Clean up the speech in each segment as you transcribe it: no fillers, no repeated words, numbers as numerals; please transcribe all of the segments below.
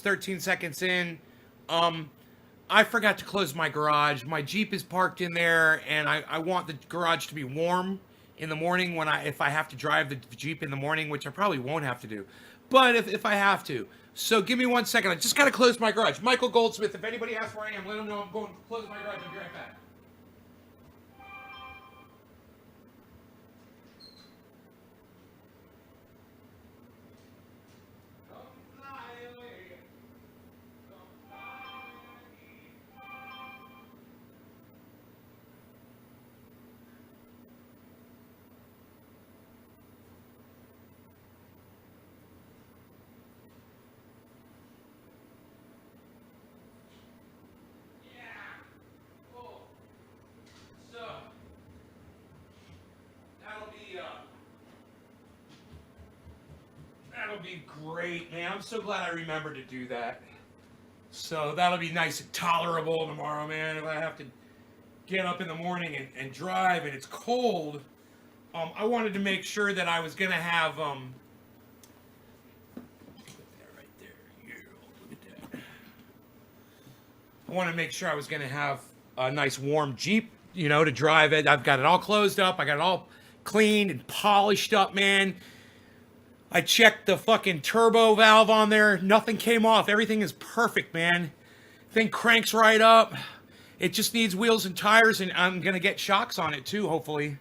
13 seconds in. I forgot to close my garage. My Jeep is parked in there, and I want the garage to be warm in the morning if I have to drive the Jeep in the morning, which I probably won't have to do. But if I have to. So give me 1 second. I just got to close my garage. Michael Goldsmith, if anybody asks where I am, let them know I'm going to close my garage. I'll be right back. So that'll be great, man. I'm so glad I remembered to do that. So that'll be nice and tolerable tomorrow, man. If I have to get up in the morning and drive and it's cold, I wanted to make sure that I was gonna have put that right there. Yeah, look at that. I want to make sure I was gonna have a nice warm Jeep, to drive it. I've got it all closed up. I got it all cleaned and polished up, man. I checked the fucking turbo valve on there. Nothing came off. Everything is perfect, man. Thing cranks right up. It just needs wheels and tires, and I'm going to get shocks on it too, hopefully.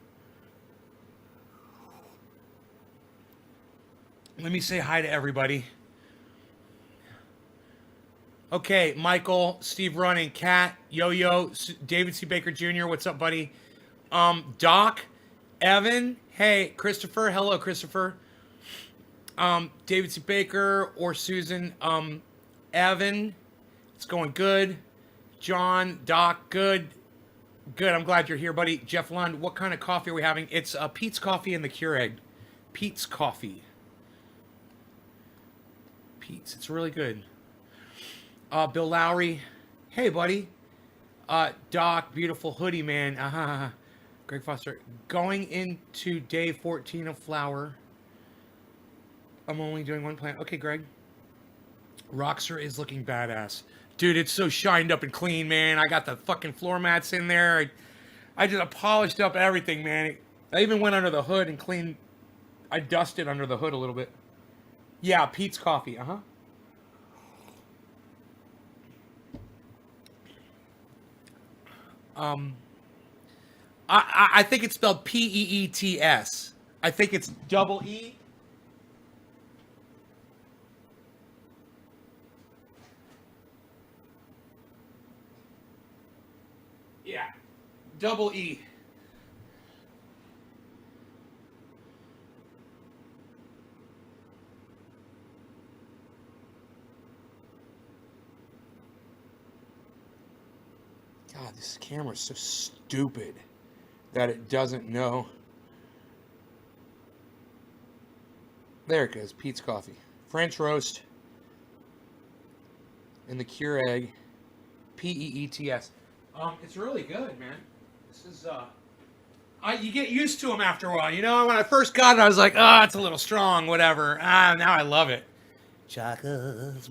Let me say hi to everybody. Okay, Michael, Steve Running, Kat, Yo-Yo, David C. Baker Jr., what's up, buddy? Doc, Evan, hey, Christopher, hello, Christopher. David C. Baker or Susan, Evan, it's going good. John, Doc, good. Good, I'm glad you're here, buddy. Jeff Lund, what kind of coffee are we having? It's Pete's Coffee and the Keurig. Pete's Coffee. Pete's, it's really good. Bill Lowry, hey, buddy. Doc, beautiful hoodie, man. Greg Foster, going into day 14 of flower. I'm only doing one plant. Okay, Greg. Roxer is looking badass. Dude, it's so shined up and clean, man. I got the fucking floor mats in there. I just polished up everything, man. I even went under the hood and cleaned. I dusted under the hood a little bit. Yeah, Pete's Coffee. I think it's spelled Peets. I think it's double E. Yeah, double E. God, this camera's so stupid that it doesn't know. There it goes, Pete's Coffee. French roast and the Keurig, Peets. It's really good, man. This is you get used to them after a while. When I first got it, I was like, it's a little strong, whatever. Now I love it. Chocolate's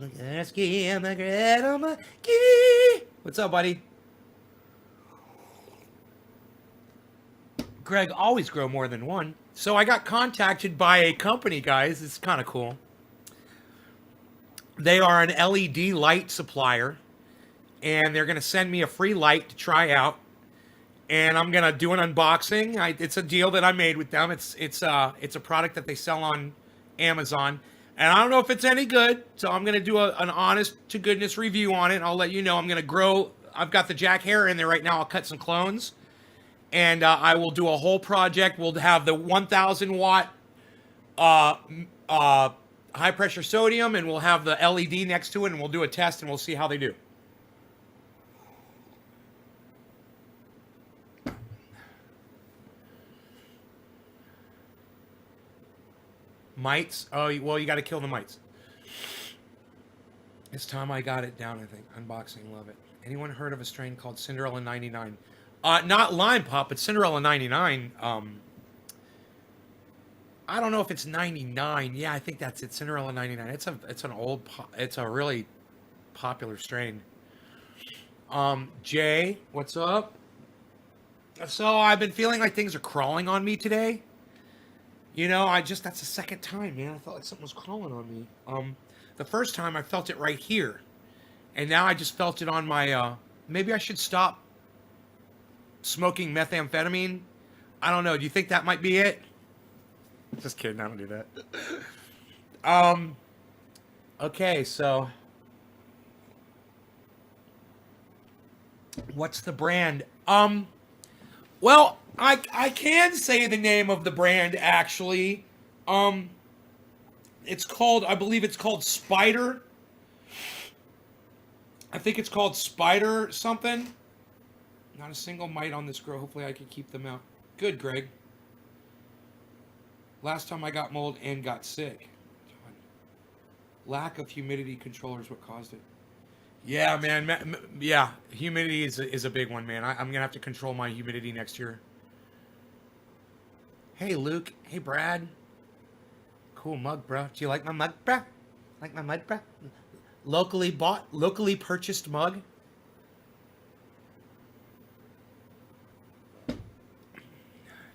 what's up, buddy? Greg, always grow more than one. So I got contacted by a company, guys. It's kind of cool. They are an LED light supplier, and they're going to send me a free light to try out. And I'm going to do an unboxing. It's a deal that I made with them. It's a product that they sell on Amazon. And I don't know if it's any good, so I'm going to do an honest to goodness review on it. I'll let you know. I'm going to grow. I've got the Jack hair in there right now. I'll cut some clones. And I will do a whole project. We'll have the 1,000 watt high pressure sodium, and we'll have the LED next to it, and we'll do a test, and we'll see how they do. Mites? Oh, well, you got to kill the mites. It's time I got it down, I think. Unboxing, love it. Anyone heard of a strain called Cinderella 99? Not Lime Pop, but Cinderella 99. I don't know if it's 99. Yeah, I think that's it. Cinderella 99. It's a really popular strain. Jay, what's up? So I've been feeling like things are crawling on me today. You know, that's the second time, man. I felt like something was crawling on me. The first time I felt it right here. And now I just felt it on my, maybe I should stop smoking methamphetamine. I don't know. Do you think that might be it? Just kidding. I don't do that. Okay, so what's the brand? Well, I can say the name of the brand actually. It's called, I believe it's called Spider. I think it's called Spider something. Not a single mite on this grow. Hopefully I can keep them out. Good, Greg. Last time I got mold and got sick. Lack of humidity controller is what caused it. Yeah, man. Yeah, humidity is a big one, man. I'm going to have to control my humidity next year. Hey, Luke. Hey, Brad. Cool mug, bro. Do you like my mug, bro? Like my mug, bro? Locally bought, locally purchased mug.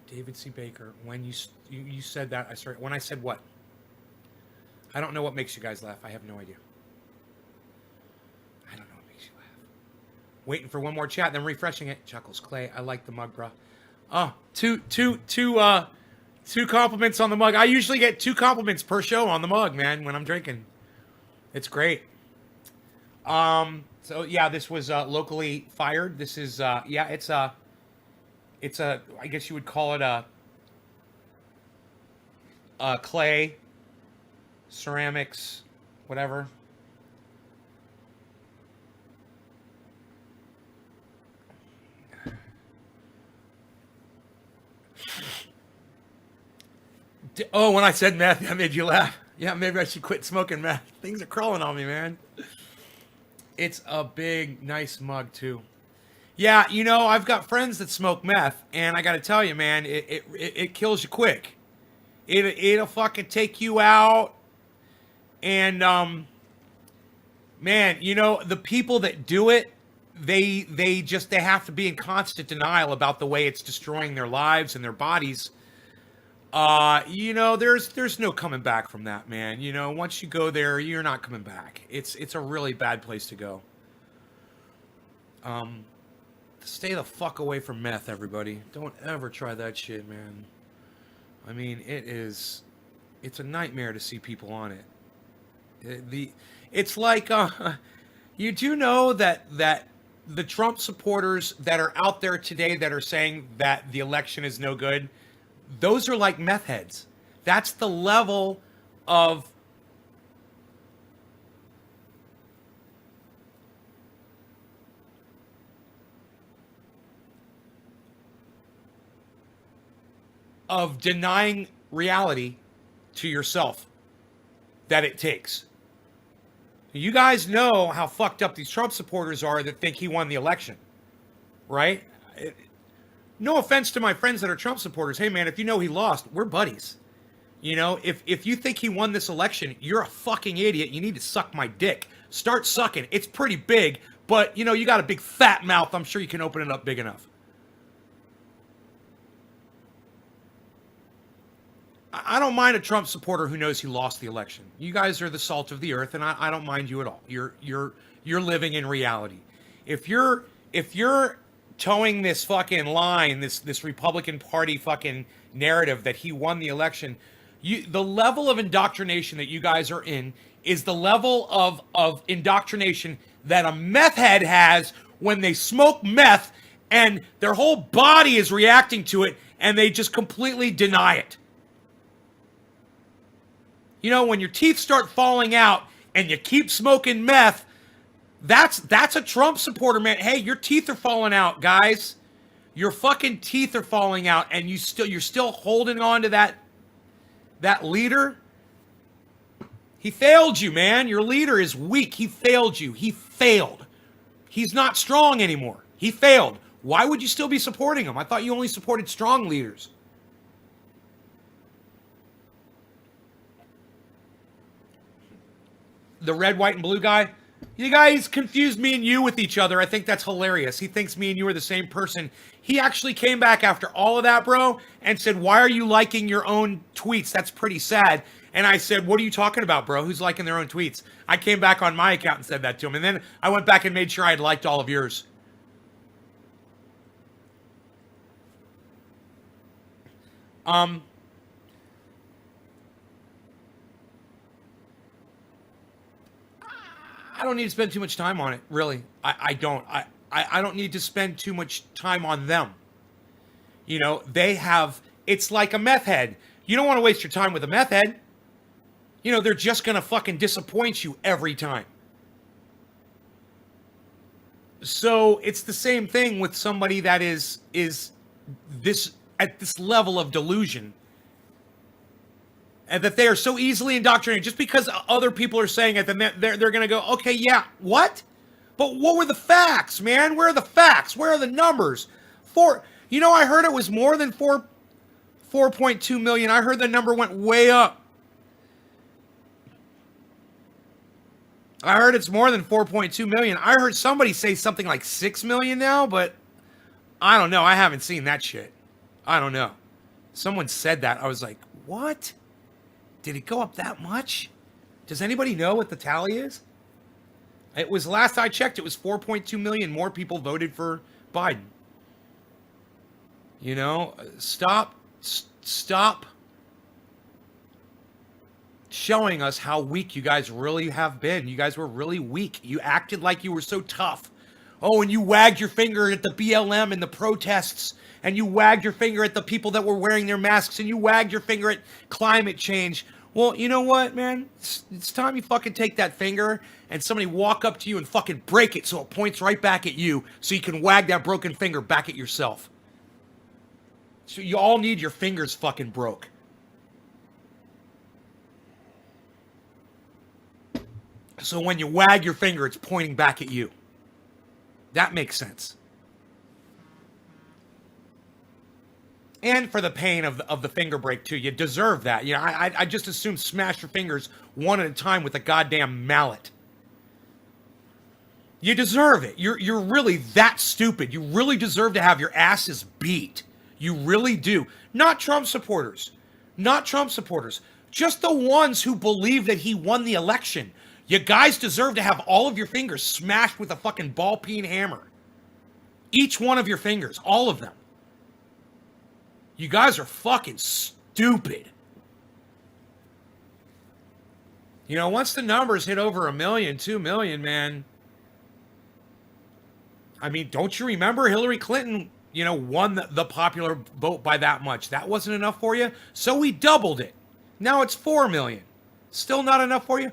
David C. Baker. When you said that, I started. When I said what? I don't know what makes you guys laugh. I have no idea. I don't know what makes you laugh. Waiting for one more chat, then refreshing it. Chuckles Clay. I like the mug, bro. Oh, two compliments on the mug. I usually get 2 compliments per show on the mug, man, when I'm drinking. It's great. So yeah, this was locally fired. This is yeah, it's a I guess you would call it a clay, ceramics, whatever. Oh, when I said meth, that made you laugh. Yeah, maybe I should quit smoking meth. Things are crawling on me, man. It's a big, nice mug, too. Yeah, you know, I've got friends that smoke meth, and I got to tell you, man, it kills you quick. It'll fucking take you out. And, man, you know, the people that do it, they have to be in constant denial about the way it's destroying their lives and their bodies. You know, there's no coming back from that, man. You know, once you go there, you're not coming back. It's a really bad place to go. Stay the fuck away from meth, everybody. Don't ever try that shit, man. I mean, it's a nightmare to see people on it. It's like, you do know that the Trump supporters that are out there today that are saying that the election is no good, those are like meth heads. That's the level of denying reality to yourself that it takes. You guys know how fucked up these Trump supporters are that think he won the election, right? No offense to my friends that are Trump supporters. Hey, man, if you know he lost, we're buddies. You know, if you think he won this election, you're a fucking idiot. You need to suck my dick. Start sucking. It's pretty big, but, you know, you got a big fat mouth. I'm sure you can open it up big enough. I don't mind a Trump supporter who knows he lost the election. You guys are the salt of the earth, and I don't mind you at all. You're living in reality. If you're towing this fucking line, this Republican Party fucking narrative that he won the election, the level of indoctrination that you guys are in is the level of indoctrination that a meth head has when they smoke meth and their whole body is reacting to it and they just completely deny it. You know, when your teeth start falling out and you keep smoking meth, that's a Trump supporter, man. Hey, your teeth are falling out, guys. Your fucking teeth are falling out, and you're still holding on to that leader. He failed you, man. Your leader is weak. He failed you. He failed. He's not strong anymore. He failed. Why would you still be supporting him? I thought you only supported strong leaders. The red, white, and blue guy, You guys confused me and you with each other. I think that's hilarious. He thinks me and you are the same person. He actually came back after all of that, bro, and said, why are you liking your own tweets? That's pretty sad. And I said, what are you talking about, bro? Who's liking their own tweets? I came back on my account and said that to him. And then I went back and made sure I had liked all of yours. I don't need to spend too much time on it, really. I don't. I don't need to spend too much time on them. You know, they have, it's like a meth head. You don't want to waste your time with a meth head. You know, they're just going to fucking disappoint you every time. So it's the same thing with somebody that is this at this level of delusion. And that they are so easily indoctrinated just because other people are saying it, then they're going to go, okay, yeah, what? But what were the facts, man? Where are the facts? Where are the numbers? You know, I heard it was more than 4.2 million. I heard the number went way up. I heard it's more than 4.2 million. I heard somebody say something like 6 million now, but I don't know. I haven't seen that shit. I don't know. Someone said that. I was like, what? Did it go up that much? Does anybody know what the tally is? It was, last I checked, it was 4.2 million more people voted for Biden. You know, stop showing us how weak you guys really have been. You guys were really weak. You acted like you were so tough. Oh, and you wagged your finger at the BLM and the protests, and you wagged your finger at the people that were wearing their masks, and you wagged your finger at climate change. Well, you know what, man? It's time you fucking take that finger and somebody walk up to you and fucking break it so it points right back at you so you can wag that broken finger back at yourself. So you all need your fingers fucking broke. So when you wag your finger, it's pointing back at you. That makes sense. And for the pain of the finger break too, you deserve that. You know, I just assume smash your fingers one at a time with a goddamn mallet. You deserve it. You're really that stupid. You really deserve to have your asses beat. You really do. Not Trump supporters. Not Trump supporters. Just the ones who believe that he won the election. You guys deserve to have all of your fingers smashed with a fucking ball-peen hammer. Each one of your fingers. All of them. You guys are fucking stupid. You know, once the numbers hit over 1 million, 2 million, man. I mean, don't you remember Hillary Clinton, you know, won the popular vote by that much? That wasn't enough for you? So we doubled it. Now it's 4 million. Still not enough for you?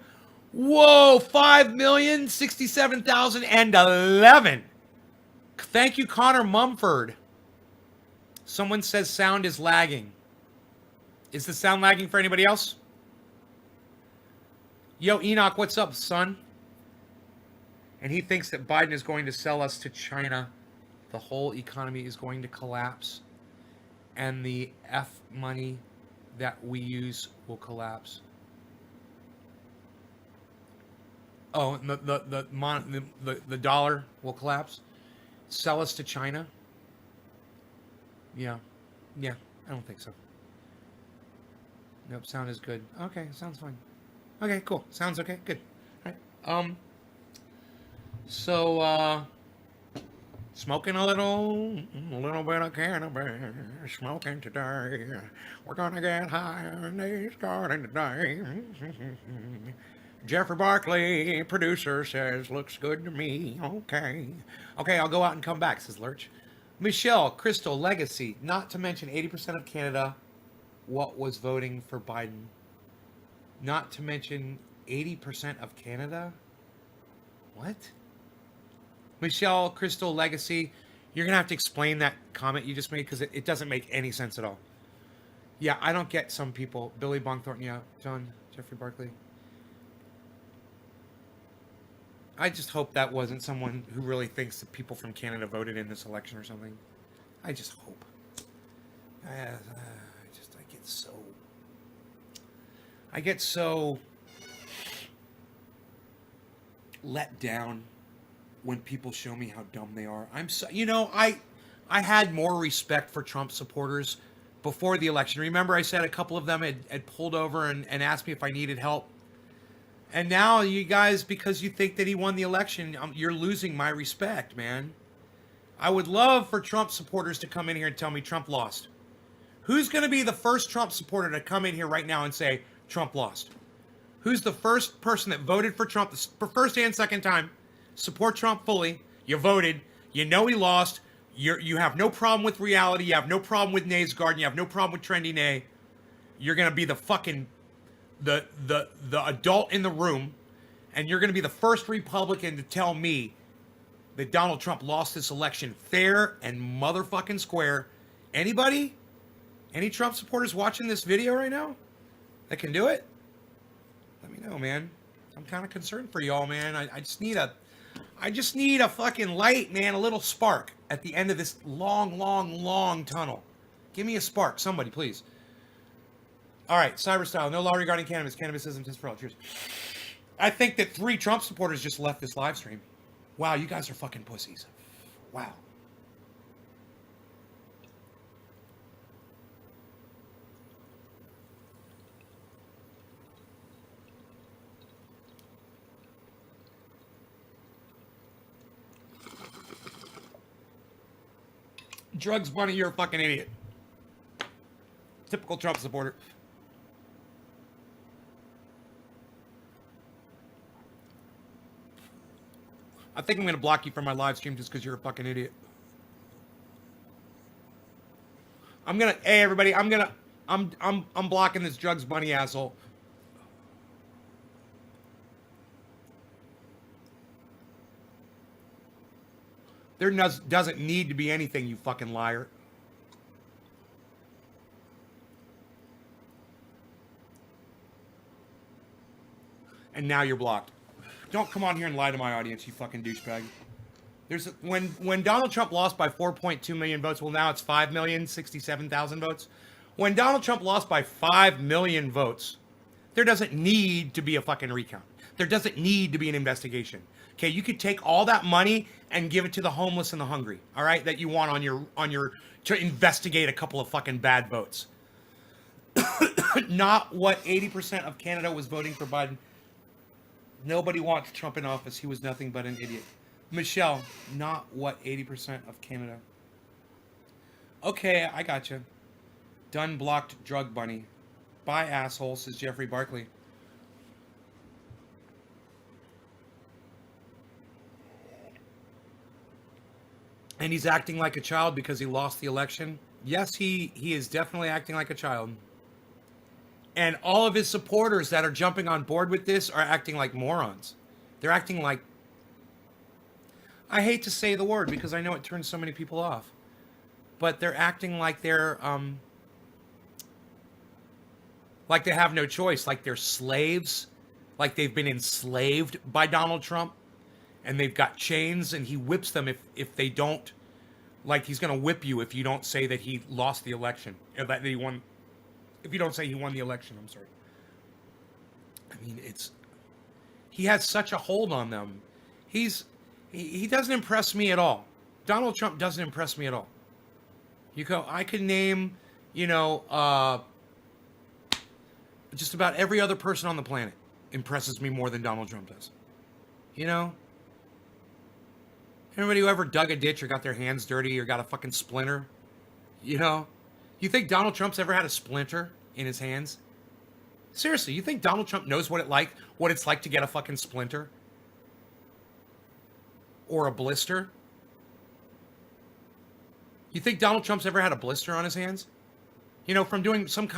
Whoa, 5,067,011. Thank you, Connor Mumford. Someone says sound is lagging. Is the sound lagging for anybody else? Yo, Enoch, what's up, son? And he thinks that Biden is going to sell us to China. The whole economy is going to collapse. And the F money that we use will collapse. Oh, the dollar will collapse. Sell us to China. Yeah, I don't think so. Nope, sound is good. Okay, sounds fine. Okay, cool. Sounds okay. Good. All right. So smoking a little bit of cannabis. Smoking today. We're gonna get high in this garden today. Jeffrey Barkley, producer, says, looks good to me. Okay, I'll go out and come back, says Lurch. Michelle, Crystal, Legacy, not to mention 80% of Canada, what was voting for Biden? Not to mention 80% of Canada? What? Michelle, Crystal, Legacy, you're going to have to explain that comment you just made because it doesn't make any sense at all. Yeah, I don't get some people. Billy Bongthornton, yeah. John, Jeffrey Barkley. I just hope that wasn't someone who really thinks that people from Canada voted in this election or something. I just hope. I get so let down when people show me how dumb they are. I'm so, you know, I had more respect for Trump supporters before the election. Remember, I said a couple of them had pulled over and asked me if I needed help. And now you guys, because you think that he won the election, you're losing my respect, man. I would love for Trump supporters to come in here and tell me Trump lost. Who's going to be the first Trump supporter to come in here right now and say Trump lost? Who's the first person that voted for Trump for first and second time? Support Trump fully. You voted. You know he lost. You have no problem with reality. You have no problem with Nay's Garden. You have no problem with Trendy Nay. You're going to be the fucking the adult in the room, and you're going to be the first Republican to tell me that Donald Trump lost this election fair and motherfucking square. Anybody? Any Trump supporters watching this video right now that can do it? Let me know, man. I'm kind of concerned for y'all, man. I just need a fucking light, man, a little spark at the end of this long tunnel. Give me a spark, somebody, please. All right, Cyberstyle, no law regarding cannabis. Cannabis isn't just for all. Cheers. I think that 3 Trump supporters just left this live stream. Wow, you guys are fucking pussies. Wow. Drugs Bunny, you're a fucking idiot. Typical Trump supporter. I think I'm gonna block you from my live stream just because you're a fucking idiot. Hey everybody, I'm blocking this Drugs Bunny asshole. There doesn't need to be anything, you fucking liar. And now you're blocked. Don't come on here and lie to my audience, you fucking douchebag. When Donald Trump lost by 4.2 million votes, well now it's 5,067,000 votes. When Donald Trump lost by 5 million votes, there doesn't need to be a fucking recount. There doesn't need to be an investigation. Okay, you could take all that money and give it to the homeless and the hungry, all right, that you want on your to investigate a couple of fucking bad votes. Not what 80% of Canada was voting for Biden. Nobody wants Trump in office. He was nothing but an idiot. Michelle, not what 80% of Canada. Okay, I got you. Done blocked Drug Bunny. Bye, asshole, says Jeffrey Barkley. And he's acting like a child because he lost the election. Yes, he is definitely acting like a child. And all of his supporters that are jumping on board with this are acting like morons. They're acting like... I hate to say the word because I know it turns so many people off. But they're acting like they're... like they have no choice. Like they're slaves. Like they've been enslaved by Donald Trump. And they've got chains and he whips them if they don't... Like he's going to whip you if you don't say that he lost the election. Or that he won... If you don't say he won the election, I'm sorry. I mean, he has such a hold on them. He doesn't impress me at all. Donald Trump doesn't impress me at all. I can name, just about every other person on the planet impresses me more than Donald Trump does. Anybody who ever dug a ditch or got their hands dirty or got a fucking splinter, You think Donald Trump's ever had a splinter in his hands? Seriously, you think Donald Trump knows what it's like to get a fucking splinter? Or a blister? You think Donald Trump's ever had a blister on his hands? From doing some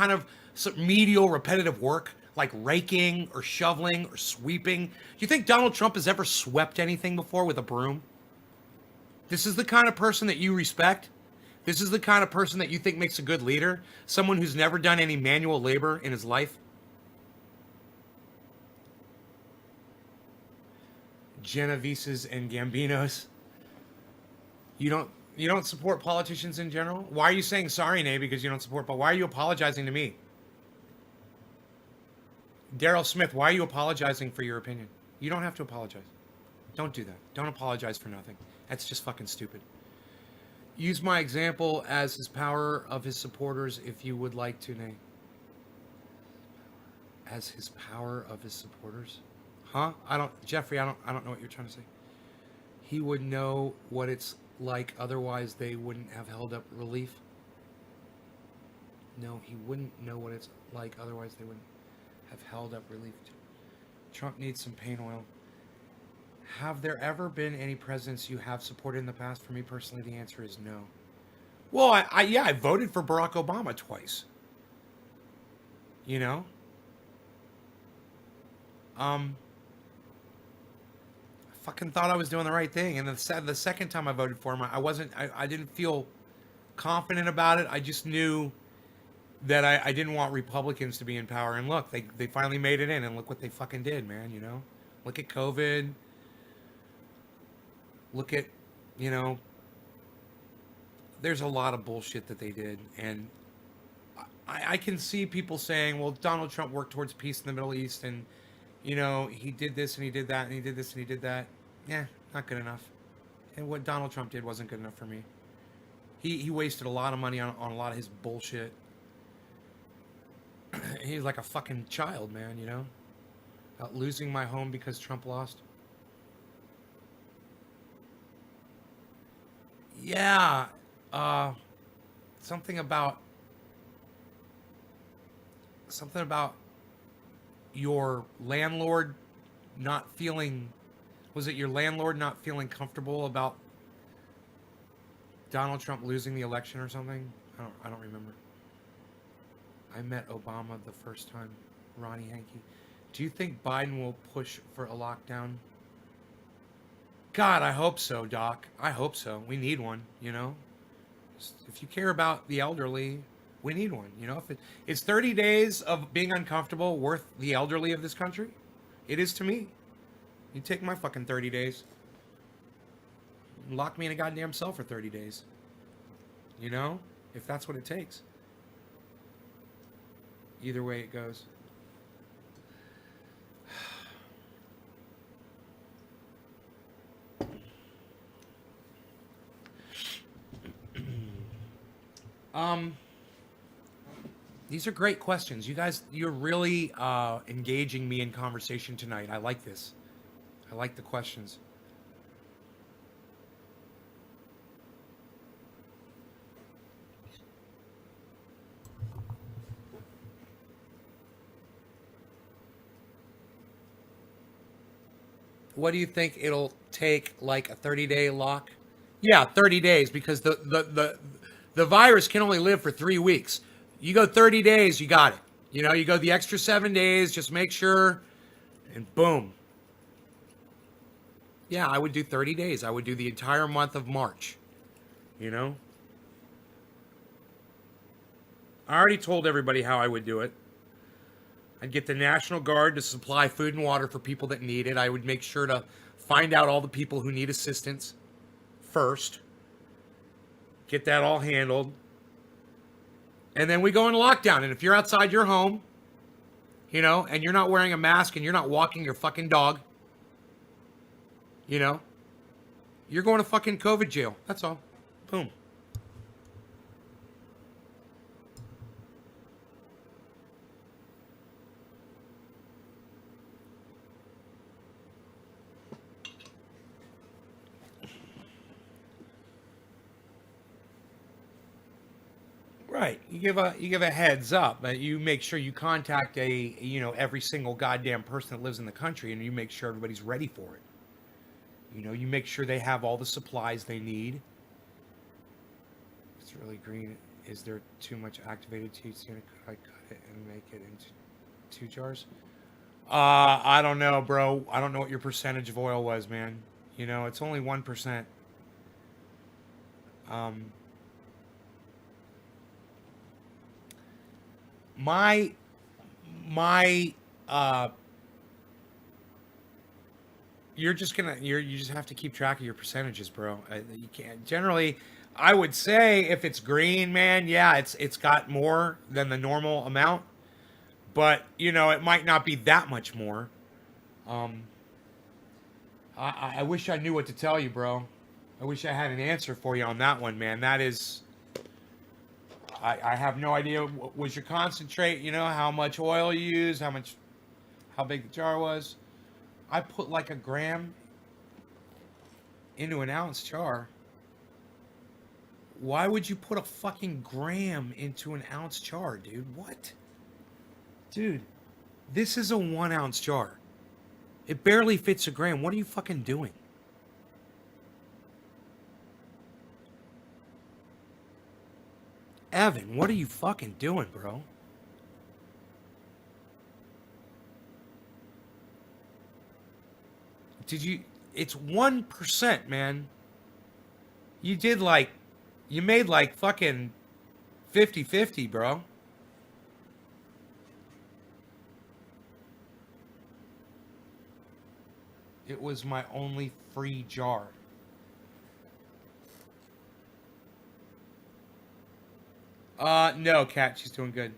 menial repetitive work like raking or shoveling or sweeping. Do you think Donald Trump has ever swept anything before with a broom? This is the kind of person that you respect? This is the kind of person that you think makes a good leader? Someone who's never done any manual labor in his life? Genoveses and Gambinos. You don't support politicians in general? Why are you saying sorry, Nay, because you don't support, but why are you apologizing to me? Daryl Smith, why are you apologizing for your opinion? You don't have to apologize. Don't do that. Don't apologize for nothing. That's just fucking stupid. Use my example as his power of his supporters if you would like to, Nay. As his power of his supporters? Huh? Jeffrey, I don't know what you're trying to say. He would know what it's like, otherwise they wouldn't have held up relief. No, he wouldn't know what it's like, otherwise they wouldn't have held up relief. Trump needs some pain oil. Have there ever been any presidents you have supported in the past? For me personally, the answer is no. Well, I voted for Barack Obama twice. You know? I fucking thought I was doing the right thing, and the second time I voted for him, I didn't feel confident about it. I just knew that I didn't want Republicans to be in power. And look, they finally made it in, and look what they fucking did, man, you know? Look at COVID. Look at, you know, there's a lot of bullshit that they did. And I can see people saying, well, Donald Trump worked towards peace in the Middle East, and, you know, he did this and he did that and he did this and he did that. Yeah, not good enough. And what Donald Trump did wasn't good enough for me. He wasted a lot of money on a lot of his bullshit. He's like a fucking child, man, you know? About losing my home because Trump lost. Yeah, something about your landlord not feeling, was it your landlord not feeling comfortable about Donald Trump losing the election or something? I don't remember. I met Obama the first time, Ronnie Hankey. Do you think Biden will push for a lockdown? God, I hope so, Doc. I hope so. We need one, you know? If you care about the elderly, we need one, you know? If it's 30 days of being uncomfortable worth the elderly of this country? It is to me. You take my fucking 30 days. Lock me in a goddamn cell for 30 days. You know? If that's what it takes. Either way it goes. These are great questions. You guys, you're really engaging me in conversation tonight. I like this. I like the questions. What do you think it'll take, like a 30-day lock? Yeah, 30 days, because the virus can only live for 3 weeks. You go 30 days, you got it. You know, you go the extra 7 days, just make sure, and boom. Yeah, I would do 30 days. I would do the entire month of March. You know? I already told everybody how I would do it. I'd get the National Guard to supply food and water for people that need it. I would make sure to find out all the people who need assistance first. Get that all handled. And then we go into lockdown. And if you're outside your home, you know, and you're not wearing a mask and you're not walking your fucking dog, you know, you're going to fucking COVID jail. That's all. Boom. Right. You give a heads up, but you make sure you contact every single goddamn person that lives in the country, and you make sure everybody's ready for it. You know, you make sure they have all the supplies they need. It's really green. Is there too much activated THC? Could I cut it and make it into 2 jars? I don't know, bro. I don't know what your percentage of oil was, man. You know, it's only 1%. My you just have to keep track of your percentages, bro. You can't generally. I would say if it's green, man, yeah, it's got more than the normal amount, but you know it might not be that much more. I wish I knew what to tell you, bro. I wish I had an answer for you on that one, man. That is... I have no idea. Was your concentrate, you know, how much oil you used, how big the jar was? I put like a gram into an ounce jar. Why would you put a fucking gram into an ounce jar, dude? What? Dude, this is a 1 ounce jar. It barely fits a gram. What are you fucking doing? Evan, what are you fucking doing, bro? It's 1%, man. You made like fucking 50-50, bro. It was my only free jar. No, Kat, she's doing good.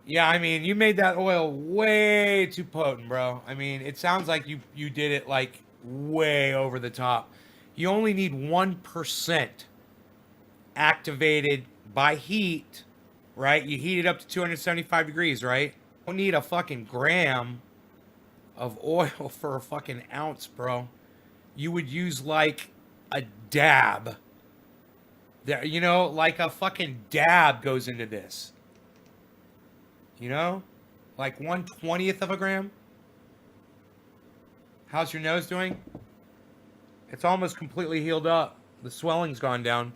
Yeah, I mean, you made that oil way too potent, bro. I mean, it sounds like you did it like way over the top. You only need 1% activated by heat, right? You heat it up to 275 degrees, right? You don't need a fucking gram of oil for a fucking ounce, bro. You would use like a dab. There, you know, like a fucking dab goes into this. You know? Like 1/20th of a gram. How's your nose doing? It's almost completely healed up. The swelling's gone down.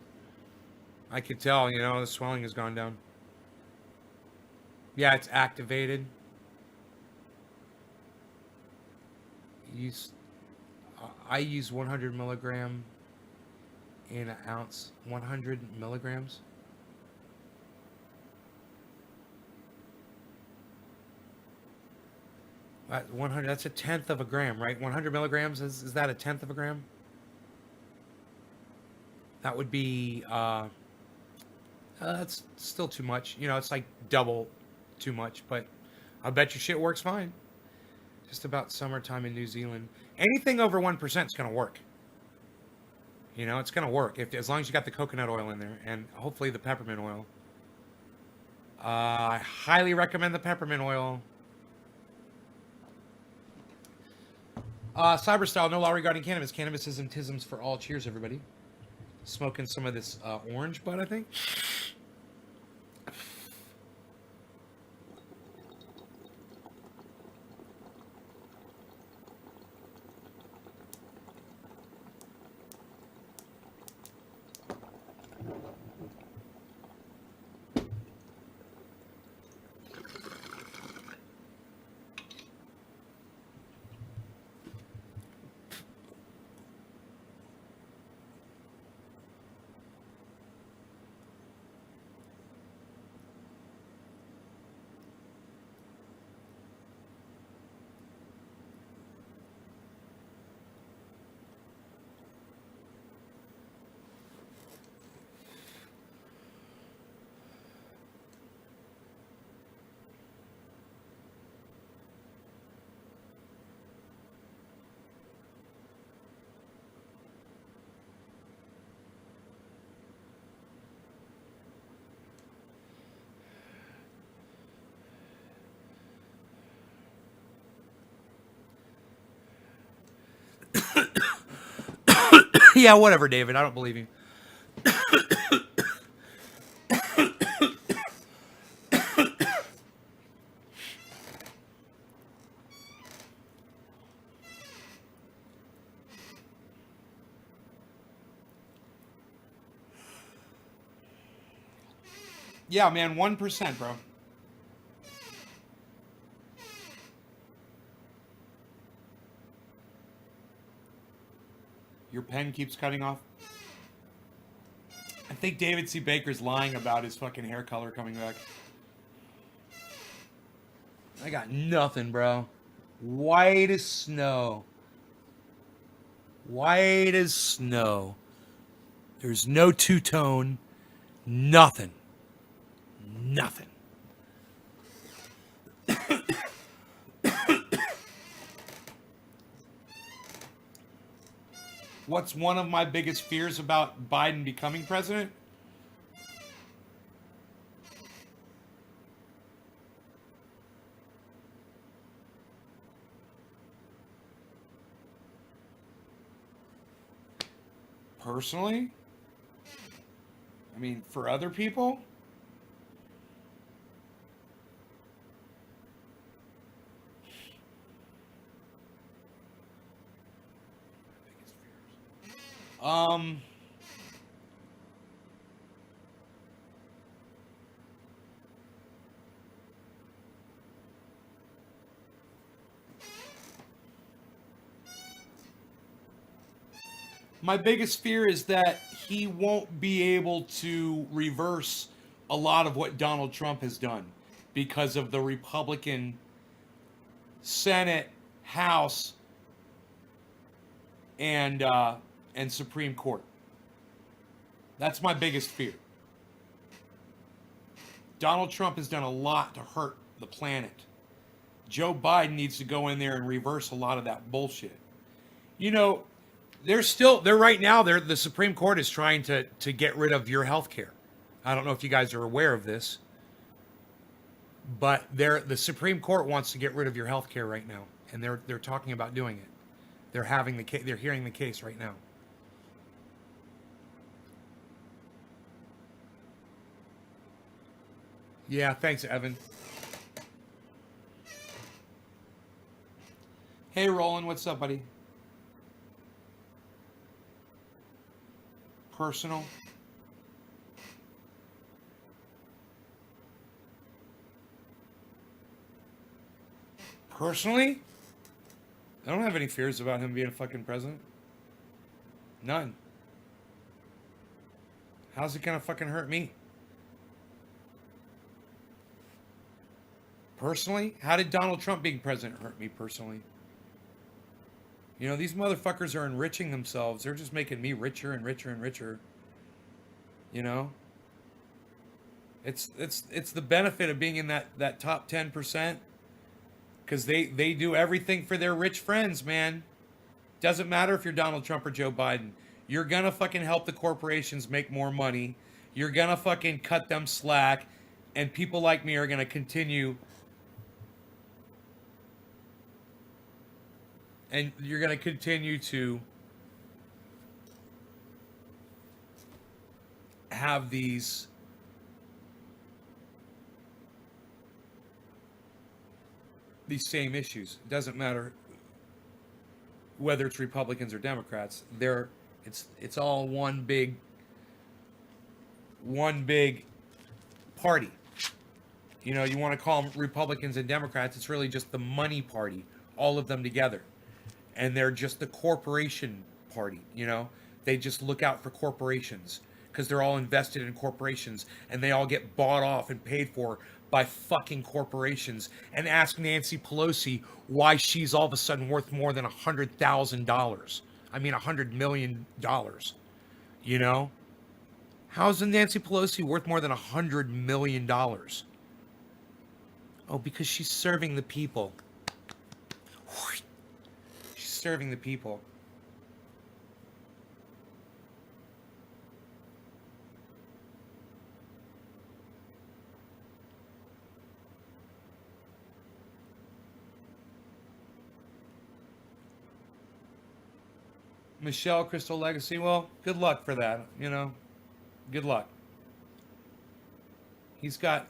I could tell, you know, the swelling has gone down. Yeah, it's activated. I use 100 milligram in an ounce. 100 milligrams. 100. That's a tenth of a gram, right? 100 milligrams. Is that a tenth of a gram? That would be. That's still too much. You know, it's like double too much. But I bet your shit works fine. Just about summertime in New Zealand. Anything over 1% is gonna work. You know, it's gonna work as long as you got the coconut oil in there and hopefully the peppermint oil. I highly recommend the peppermint oil. Cyberstyle, no law regarding cannabis. Cannabis isn't tisms for all. Cheers, everybody. Smoking some of this orange bud, I think. Yeah, whatever, David. I don't believe you. Yeah, man, 1%, bro. Your pen keeps cutting off. I think David C. Baker's lying about his fucking hair color coming back. I got nothing, bro. White as snow. White as snow. There's no two-tone. Nothing. Nothing. What's one of my biggest fears about Biden becoming president? Personally? I mean, for other people? Um, my biggest fear is that he won't be able to reverse a lot of what Donald Trump has done because of the Republican Senate, House, and Supreme Court. That's my biggest fear. Donald Trump has done a lot to hurt the planet. Joe Biden needs to go in there and reverse a lot of that bullshit. You know, they're right now, the Supreme Court is trying to get rid of your health care. I don't know if you guys are aware of this, but the Supreme Court wants to get rid of your health care right now, and they're talking about doing it. They're hearing the case right now. Yeah, thanks, Evan. Hey, Roland, what's up, buddy? Personal. Personally, I don't have any fears about him being a fucking president. None. How's it gonna fucking hurt me? Personally? How did Donald Trump being president hurt me personally? You know, these motherfuckers are enriching themselves. They're just making me richer and richer and richer. You know? It's the benefit of being in that top 10%. Because they do everything for their rich friends, man. Doesn't matter if you're Donald Trump or Joe Biden. You're gonna fucking help the corporations make more money. You're gonna fucking cut them slack. And people like me are gonna continue. And you're gonna continue to have these same issues. It doesn't matter whether it's Republicans or Democrats. It's all one big party. You know, you want to call them Republicans and Democrats, it's really just the money party, all of them together. And they're just the corporation party, you know? They just look out for corporations because they're all invested in corporations and they all get bought off and paid for by fucking corporations. And ask Nancy Pelosi why she's all of a sudden worth more than $100,000. I mean, $100 million. You know? How's Nancy Pelosi worth more than $100 million? Oh, because she's serving the people. She's serving the people. Michelle, Crystal Legacy, well, good luck for that, you know. Good luck. He's got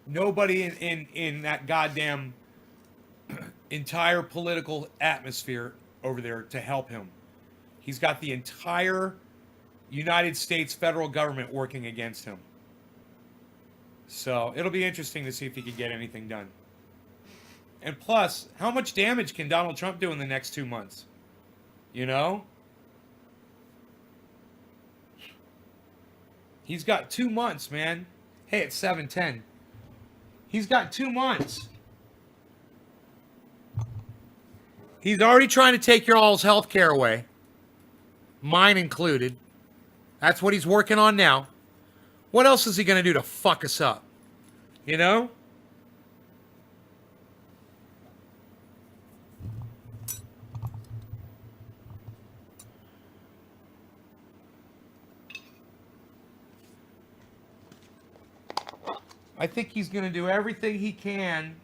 nobody in that goddamn entire political atmosphere over there to help him. He's got the entire United States federal government working against him. So it'll be interesting to see if he can get anything done. And plus, how much damage can Donald Trump do in the next 2 months? You know? He's got 2 months, man. Hey, it's 7:10. He's got 2 months. He's already trying to take your all's health care away. Mine included. That's what he's working on now. What else is he going to do to fuck us up? You know? I think he's going to do everything he can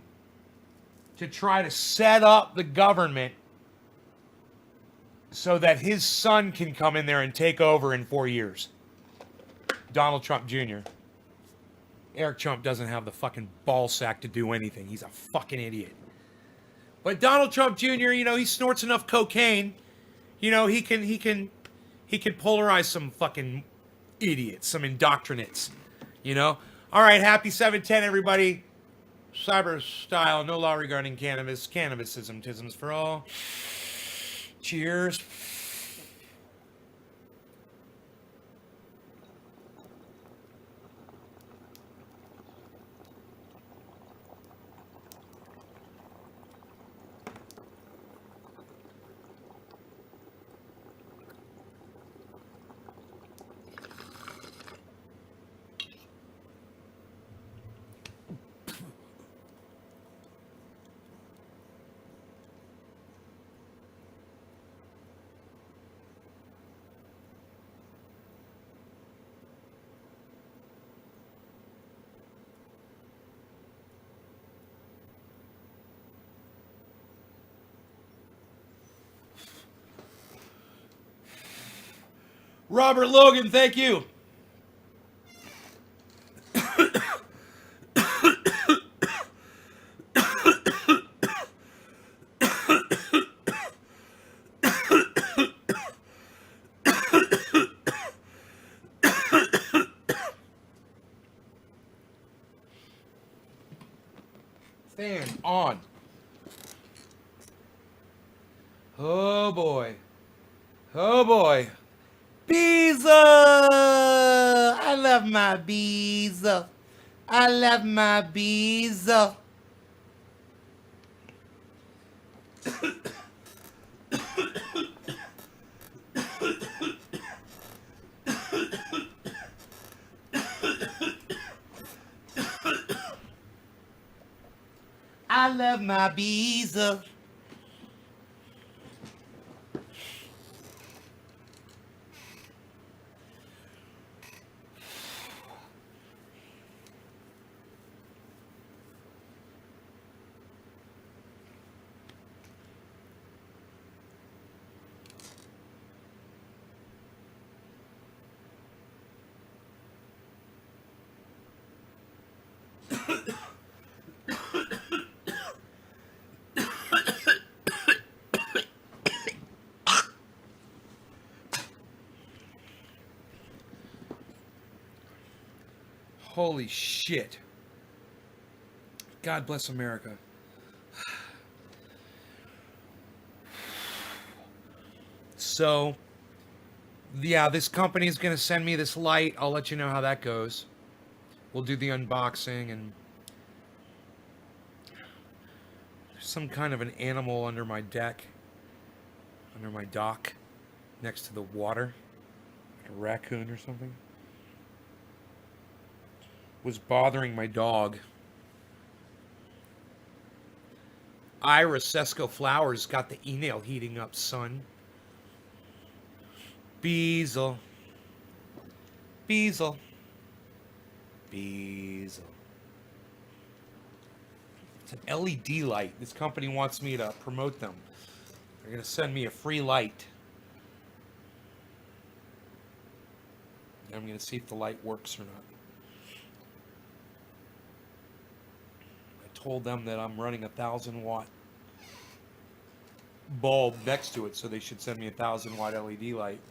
to try to set up the government so that his son can come in there and take over in 4 years. Donald Trump Jr. Eric Trump doesn't have the fucking ball sack to do anything. He's a fucking idiot. But Donald Trump Jr., you know, he snorts enough cocaine. You know, he can polarize some fucking idiots, some indoctrinates. You know? All right, happy 710, everybody. Cyber style, no law regarding cannabis. Cannabisism, tisms for all. Cheers. Robert Logan, thank you. Fan on. Oh boy. Oh boy. Bees! I love my bees. I love my bees. I love my bees. Holy shit. God bless America. So, yeah, this company is going to send me this light. I'll let you know how that goes. We'll do the unboxing, and there's some kind of an animal under my deck, under my dock, next to the water. Like a raccoon or something. Was bothering my dog. Ira Sesco Flowers got the email heating up, son. Beazle. Beazle. Beazle. It's an LED light. This company wants me to promote them. They're going to send me a free light. I'm going to see if the light works or not. Told them that I'm running a 1,000-watt bulb next to it, so they should send me a 1,000-watt LED light.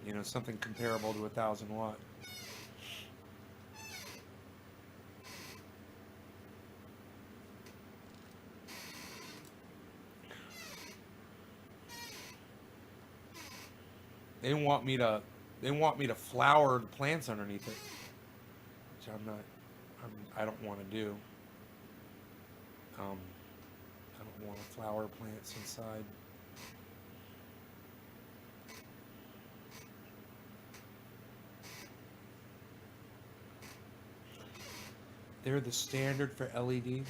You know, something comparable to 1,000-watt. They want me to flower the plants underneath it, which I don't want to do. I don't want to flower plants inside. They're the standard for LED.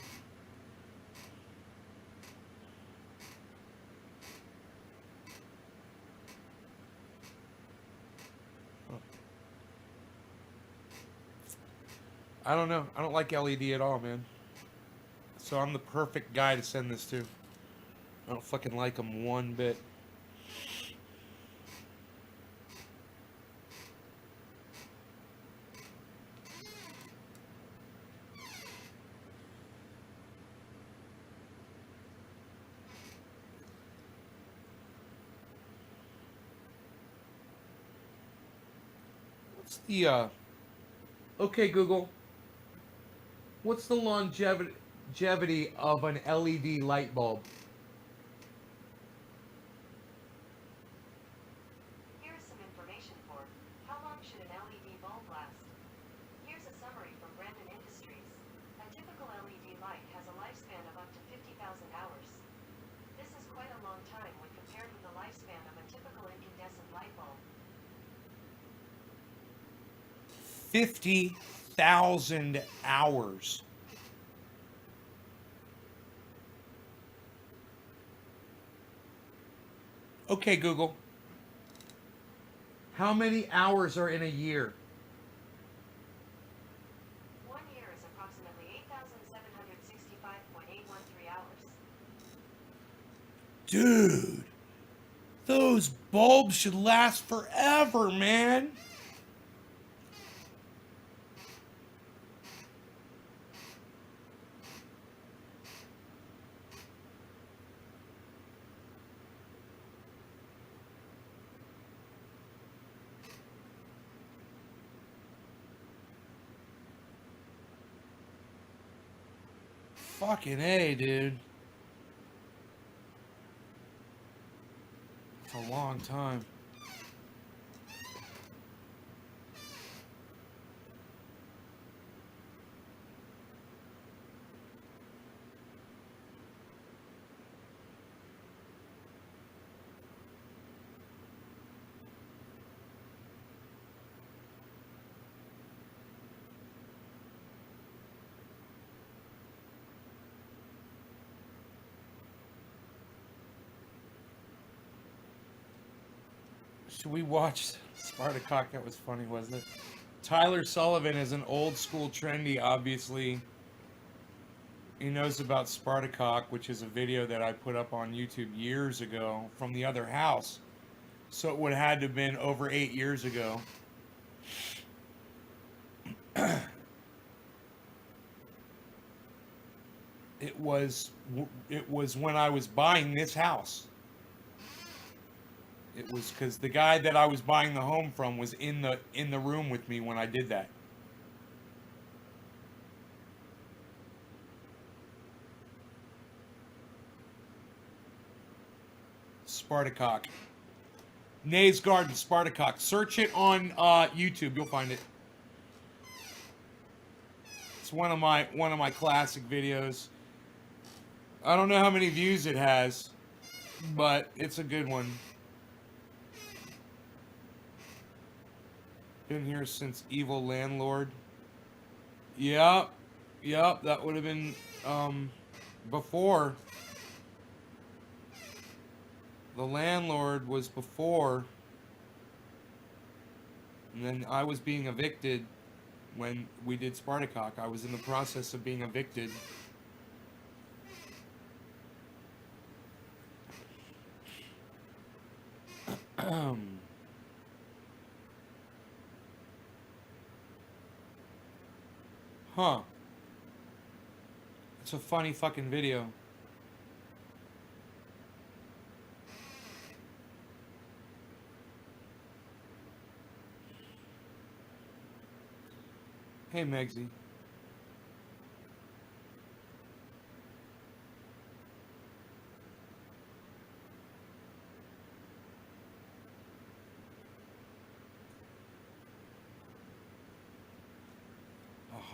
I don't know. I don't like LED at all, man. So I'm the perfect guy to send this to. I don't fucking like them one bit. What's the okay, Google. What's the longevity of an LED light bulb? Here's some information for how long should an LED bulb last. Here's a summary from Brandon Industries. A typical LED light has a lifespan of up to 50,000 hours. This is quite a long time when compared with the lifespan of a typical incandescent light bulb. 50,000 hours. Okay, Google. How many hours are in a year? 1 year is approximately 8,765.813 hours. Dude, those bulbs should last forever, man. Fucking A, dude. It's a long time. Should we watch Spartacock? That was funny, wasn't it? Tyler Sullivan is an old school trendy, obviously. He knows about Spartacock, which is a video that I put up on YouTube years ago from the other house. So it would have had to have been over 8 years ago. It was when I was buying this house. It was because the guy that I was buying the home from was in the room with me when I did that. Spartacock. Nay's Garden, Spartacock. Search it on YouTube. You'll find it. It's one of my classic videos. I don't know how many views it has, but it's a good one. Been here since Evil Landlord. Yep. That would have been before. The Landlord was before. And then I was being evicted when we did Spartacock. I was in the process of being evicted. Huh. It's a funny fucking video. Hey, Megsy.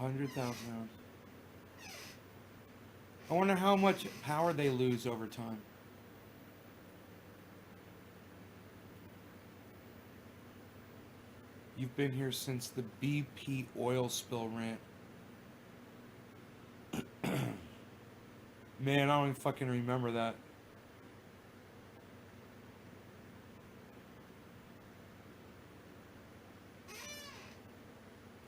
$100,000. I wonder how much power they lose over time. You've been here since the BP oil spill rant. Man, I don't even fucking remember that.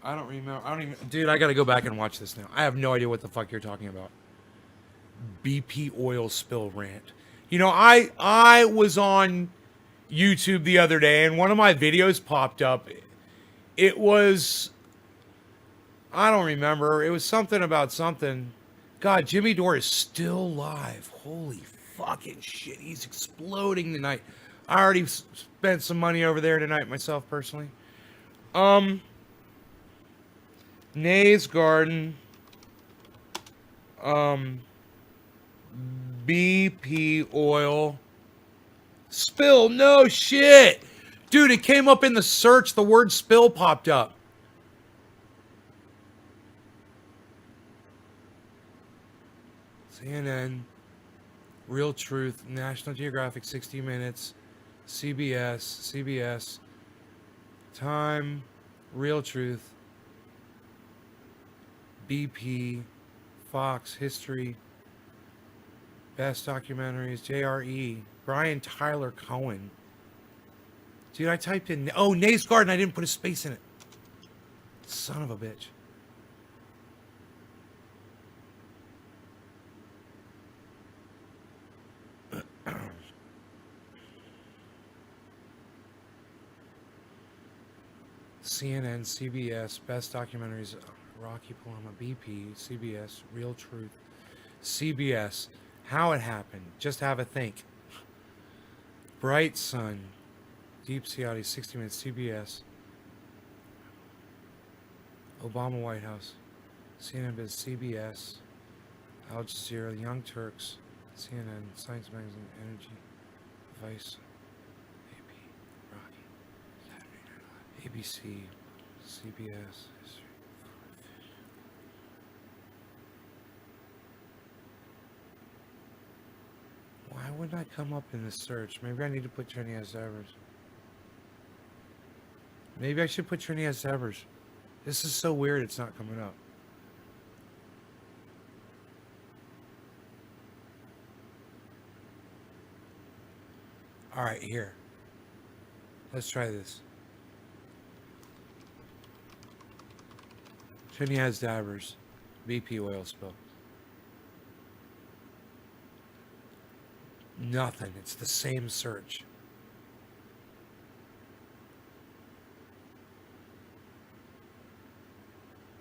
I don't remember. I don't even. Dude, I gotta go back and watch this now. I have no idea what the fuck you're talking about. BP oil spill rant. You know, I was on YouTube the other day and one of my videos popped up. It was, I don't remember. It was something about something. God, Jimmy Dore is still live. Holy fucking shit. He's exploding tonight. I already spent some money over there tonight myself personally. Nay's Garden. BP oil. Spill. No shit. Dude, it came up in the search. The word spill popped up. CNN, Real Truth, National Geographic, 60 Minutes, CBS, Time, Real Truth, BP, Fox, History, Best Documentaries, JRE, Brian Tyler Cohen. Dude, I typed in, oh, Nay's Garden, I didn't put a space in it. Son of a bitch. CNN, CBS, Best Documentaries, Rocky Paloma, BP, CBS, Real Truth, CBS, How It Happened, Just Have a Think, Bright Sun, Deep Sea Odyssey, 60 Minutes, CBS, Obama White House, CNN Biz, CBS, Al Jazeera, Young Turks, CNN, Science Magazine, Energy, Vice, AP, Rocky, Saturday Night Live, ABC, CBS, History. Why wouldn't I come up in the search? Maybe I need to put Trini as Evers. Maybe I should put Trini as Evers. This is so weird it's not coming up. Alright, here. Let's try this. Trinidad Dabbers, BP oil spill. Nothing. It's the same search.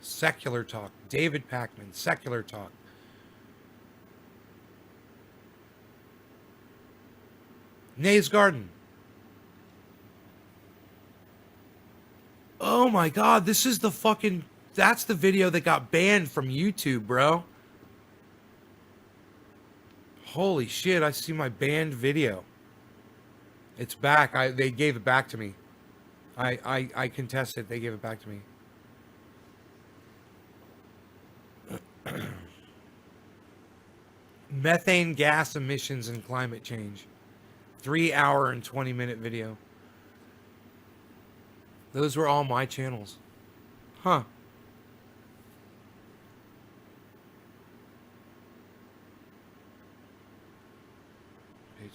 Secular Talk. David Packman. Secular Talk. Nay's Garden. Oh my god, this is the fucking... That's the video that got banned from YouTube, bro. Holy shit, I see my banned video. It's back. They gave it back to me. I contested. They gave it back to me. Methane gas emissions and climate change. 3 hour and 20-minute video. Those were all my channels. Huh.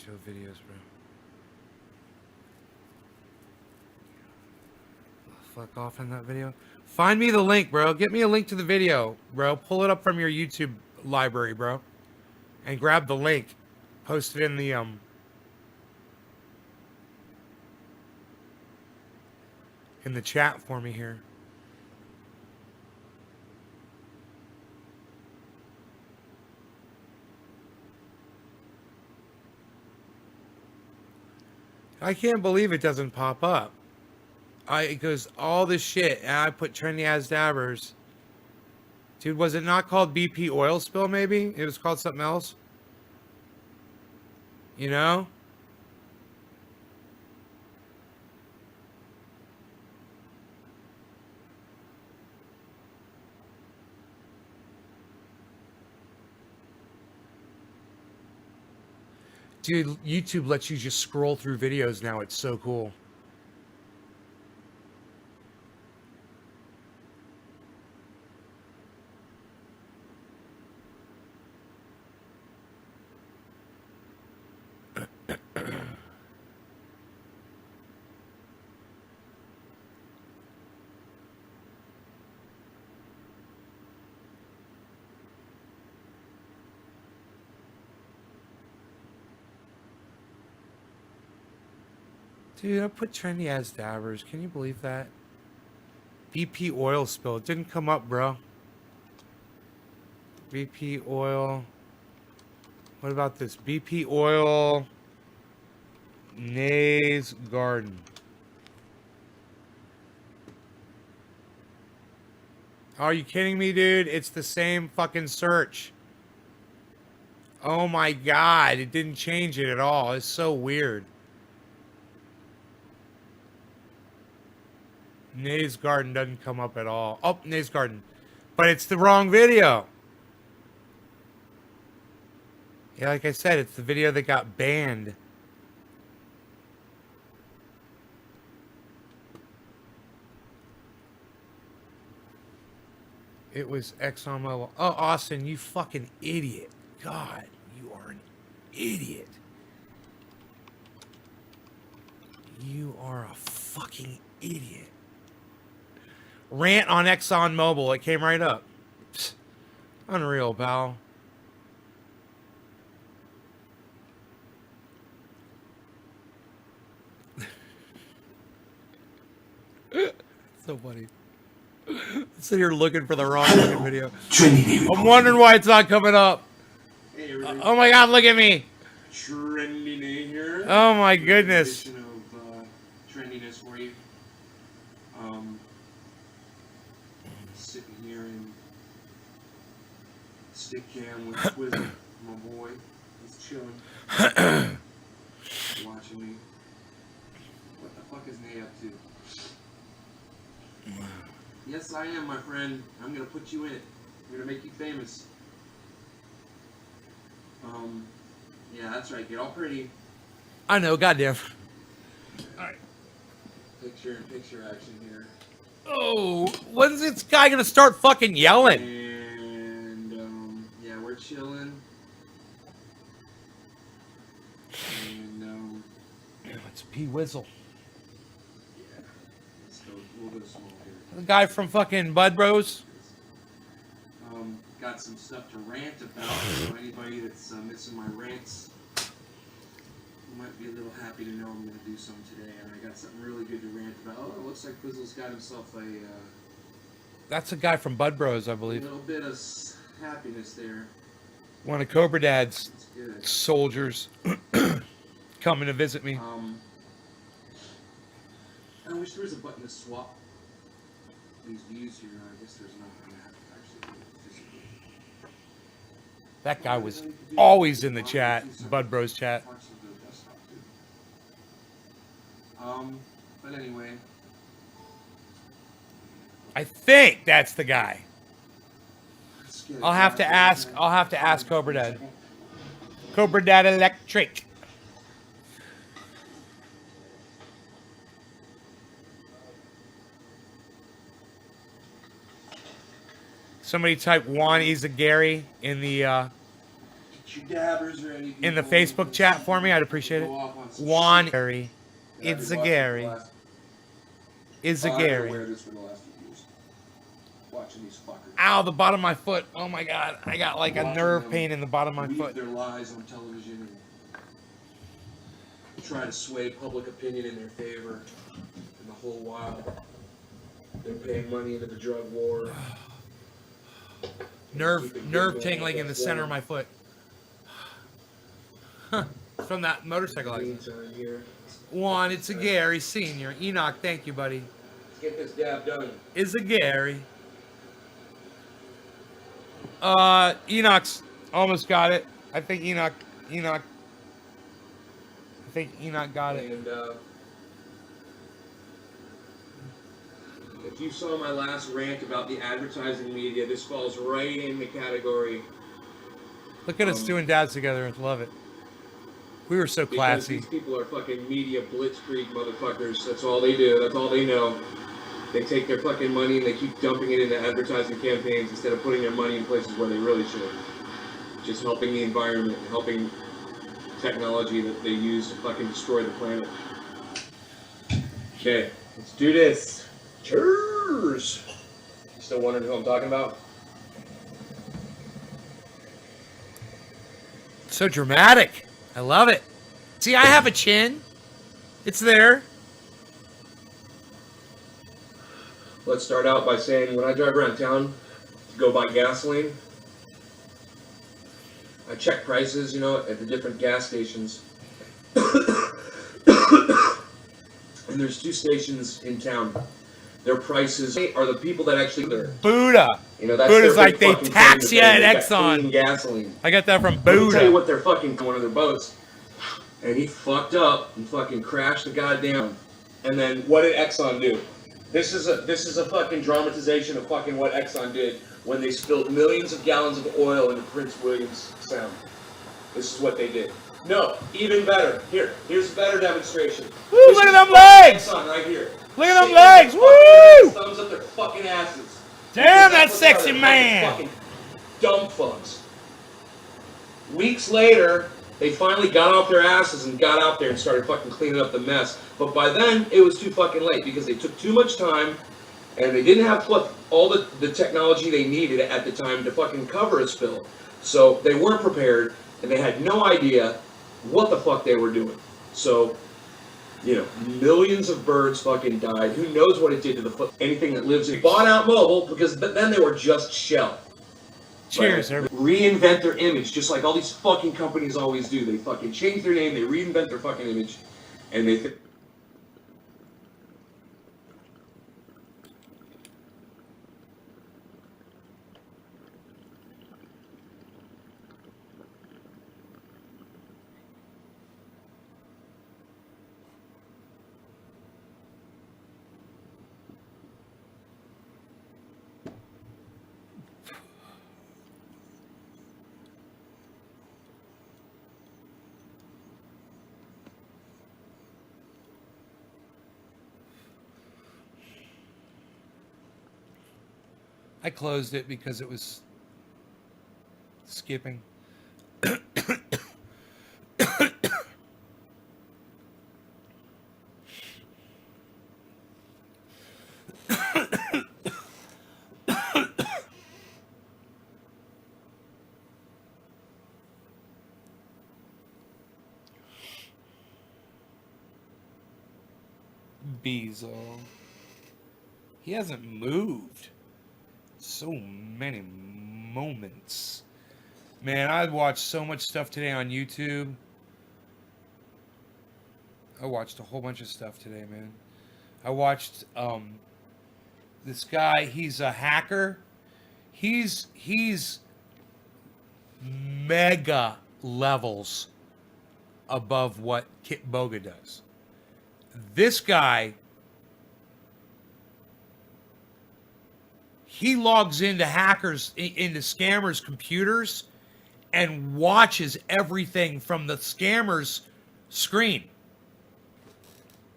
HO videos, bro. Fuck off in that video. Find me the link, bro. Get me a link to the video, bro. Pull it up from your YouTube library, bro. And grab the link. Post it in the chat for me here. I can't believe it doesn't pop up. It goes all this shit, and I put Trendy as Dabbers. Dude, was it not called BP oil spill, maybe? It was called something else? You know? Dude, YouTube lets you just scroll through videos now. It's so cool. Dude, I put trendy as dabbers. Can you believe that? BP oil spill. It didn't come up, bro. BP oil. What about this? BP oil. Nay's Garden. Are you kidding me, dude? It's the same fucking search. Oh my god, it didn't change it at all. It's so weird. Nay's Garden doesn't come up at all. Oh, Nay's Garden. But it's the wrong video. Yeah, like I said, it's the video that got banned. It was ExxonMobil. Oh, Austin, you fucking idiot. God, you are an idiot. You are a fucking idiot. Rant on ExxonMobil. It came right up. Psst. Unreal, pal. So funny. Sit here looking for the wrong fucking video. I'm wondering why it's not coming up. Hey, everybody. Oh my god, look at me. Trendy Nate here. Oh my goodness. Edition of trendiness for you. Sitting here in stick cam with Twizzle, my boy. He's chilling. Watching me. What the fuck is Nate up to? Yes, I am, my friend. I'm gonna put you in it. I'm gonna make you famous. Yeah, that's right. Get all pretty. I know, goddamn. Alright. Picture action here. Oh, when's this guy gonna start fucking yelling? And, yeah, we're chilling. And, It's P. Whizzle. yeah. We'll go small here. The guy from fucking Bud Bros. Got some stuff to rant about, so anybody that's missing my rants might be a little happy to know I'm going to do some today, and I got something really good to rant about. Oh, it looks like Quizzle's got himself a That's a guy from Bud Bros, I believe. little bit of happiness there. One of Cobra Dad's That's good. soldiers coming to visit me. I wish there was a button to swap these views here. I guess there's not. I'm going to have to actually do it physically. That guy was always in the chat, Bud Bros chat. But anyway. I think that's the guy. let's get it I'll have to back. ask Cobra Dad. Cobra Dad Electric. Somebody type Juan Izagari in the Get your dabbers ready, in the people. Facebook chat for me. I'd appreciate it. Go off on some Juan shit. Izagari. Yeah, I've been watching Izagari. the last- I've been aware Izagari. of this for the last few years. Watching these fuckers. Ow, the bottom of my foot. Oh my god. I got like a Watching nerve them pain in the bottom of my Believe foot. their lies on television and try to sway public opinion in their favor, and the whole while they're paying money into the drug war. Nerve tingling in the center of my foot. Huh. From that motorcycle accident. Meantime here, Juan, it's a Gary Senior. Enoch, thank you, buddy. let's get this dab done. Is a Gary. Enoch's almost got it. I think Enoch got it. And if you saw my last rant about the advertising media, this falls right in the category. Look at us doing dads together. I love it. We were so Because classy. these people are fucking media blitzkrieg motherfuckers. That's all they do. That's all they know. They take their fucking money and they keep dumping it into advertising campaigns instead of putting their money in places where they really should. Just helping the environment, helping technology that they use to fucking destroy the planet. Okay, let's do this. Cheers! You still wondering who I'm talking about? So dramatic. I love it. See, I have a chin. It's there. Let's start out by saying when I drive around town to go buy gasoline, I check prices, you know, at the different gas stations. And there's 2 stations in town. Their prices are the people that actually there. Buddha. You know, that's Buddha's their like, big they fucking tax claim you that at they got clean Exxon. gasoline. I got that from Let me tell you Buddha. what they're fucking one of their boats, and he fucked up and fucking crashed the goddamn. And then what did Exxon do? This is a fucking dramatization of fucking what Exxon did when they spilled millions of gallons of oil into Prince William's Sound. This is what they did. No, even better. Here's a better demonstration. Woo, look at them legs! Exxon right here. Look at them Sticking legs! their fucking Woo! thumbs up their fucking asses. Damn, Because that that's what they sexy are, they're man! fucking dumb fucks. Weeks later, they finally got off their asses and got out there and started fucking cleaning up the mess. But by then, it was too fucking late because they took too much time and they didn't have all the technology they needed at the time to fucking cover a spill. So they weren't prepared and they had no idea what the fuck they were doing. So, you know, millions of birds fucking died. Who knows what it did to anything that lives in. Bought out mobile because then they were just shell. Cheers, Right? everybody. Reinvent their image, just like all these fucking companies always do. They fucking change their name, they reinvent their fucking image, and they I closed it because it was skipping. Bezo. He hasn't moved. So many moments. Man, I watched so much stuff today on YouTube. I watched a whole bunch of stuff today, man. I watched this guy, he's a hacker. He's mega levels above what Kit Boga does. This guy, he logs into scammers' computers and watches everything from the scammer's screen.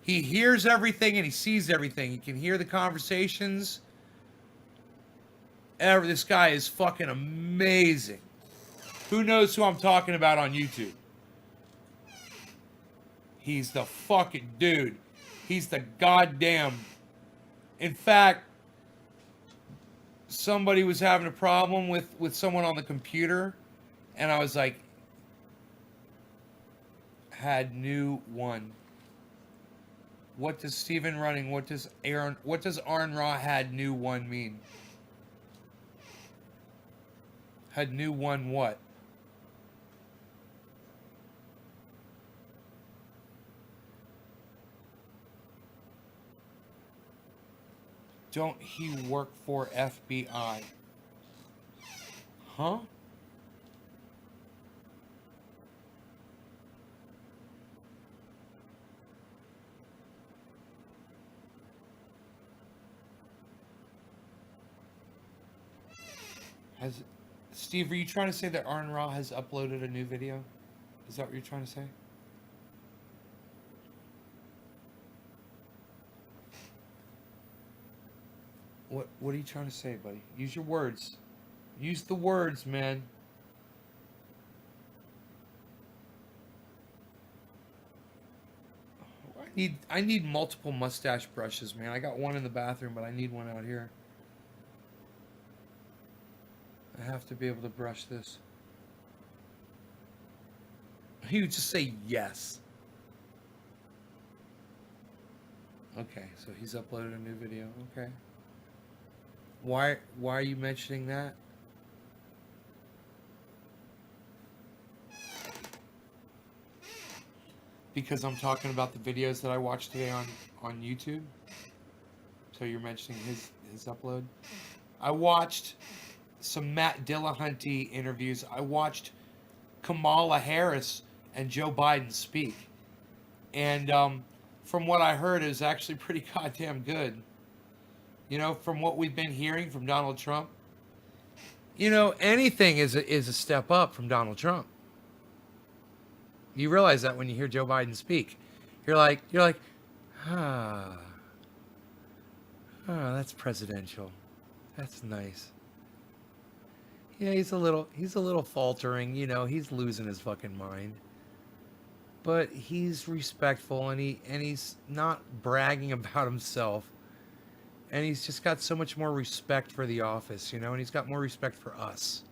He hears everything and he sees everything. He can hear the conversations. This guy is fucking amazing. Who knows who I'm talking about on YouTube? He's the fucking dude. He's the goddamn... In fact, somebody was having a problem with someone on the computer, and I was like, had new one. What does Steven running? What does Arn Ra had new one mean? Had new one what? Don't he work for FBI? Huh? Steve, are you trying to say that Arn Ra has uploaded a new video? Is that what you're trying to say? What are you trying to say, buddy? Use your words. Use the words, man. I need multiple mustache brushes, man. I got one in the bathroom, but I need one out here. I have to be able to brush this. He would just say yes. Okay, so he's uploaded a new video. Okay. Why are you mentioning that? Because I'm talking about the videos that I watched today on YouTube. So you're mentioning his upload. I watched some Matt Dillahunty interviews. I watched Kamala Harris and Joe Biden speak. And from what I heard, it was actually pretty goddamn good. You know, from what we've been hearing from Donald Trump. You know, anything is a step up from Donald Trump. You realize that when you hear Joe Biden speak. You're like, ah, that's presidential. That's nice. Yeah, he's a little faltering, you know, he's losing his fucking mind. But he's respectful and he's not bragging about himself. And he's just got so much more respect for the office, you know, and he's got more respect for us.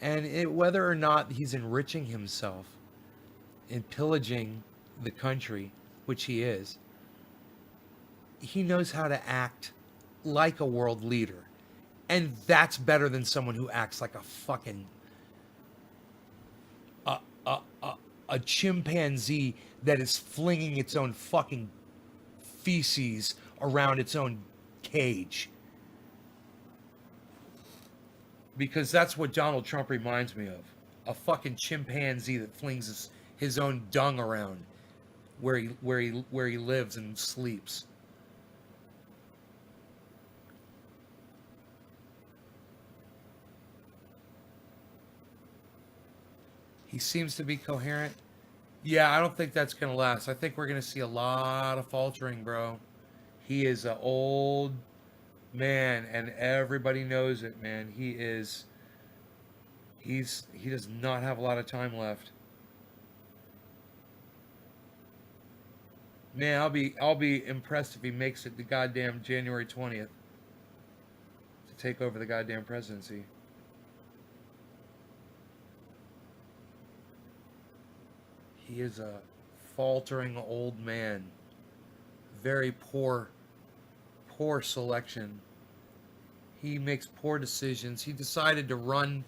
And whether or not he's enriching himself and pillaging the country, which he is, he knows how to act like a world leader. And that's better than someone who acts like a fucking a chimpanzee that is flinging its own fucking feces around its own cage. Because that's what Donald Trump reminds me of. A fucking chimpanzee that flings his own dung around where he lives and sleeps. He seems to be coherent. Yeah, I don't think that's going to last. I think we're going to see a lot of faltering, bro. He is an old man, and everybody knows it, man. He does not have a lot of time left. Man, I'll be impressed if he makes it to goddamn January 20th to take over the goddamn presidency. He is a faltering old man. Very poor selection. He makes poor decisions. He decided to run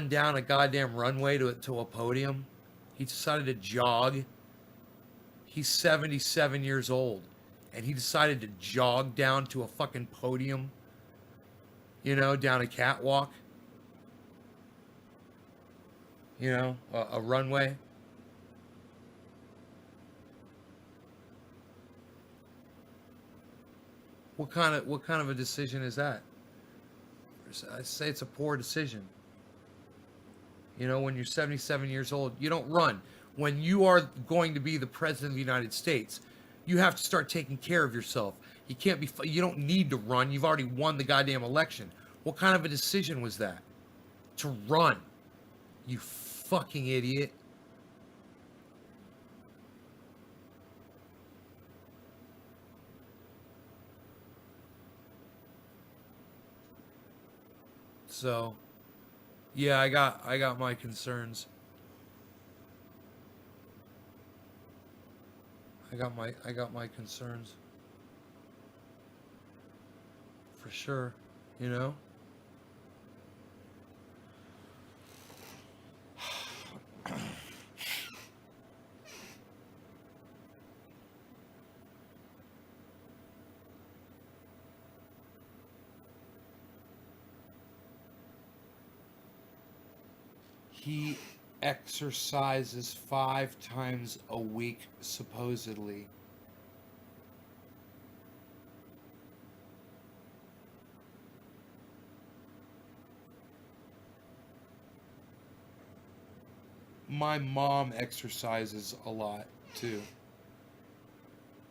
down a goddamn runway to a podium. He decided to jog. He's 77 years old, and he decided to jog down to a fucking podium. You know, down a catwalk. You know, a runway. What kind of a decision is that? I say it's a poor decision. You know, when you're 77 years old, you don't run. When you are going to be the president of the United States, you have to start taking care of yourself. You don't need to run. You've already won the goddamn election. What kind of a decision was that? To run. You fucking idiot. So, yeah, I got my concerns. I got my concerns. For sure, you know? He exercises 5 times a week, supposedly. My mom exercises a lot, too.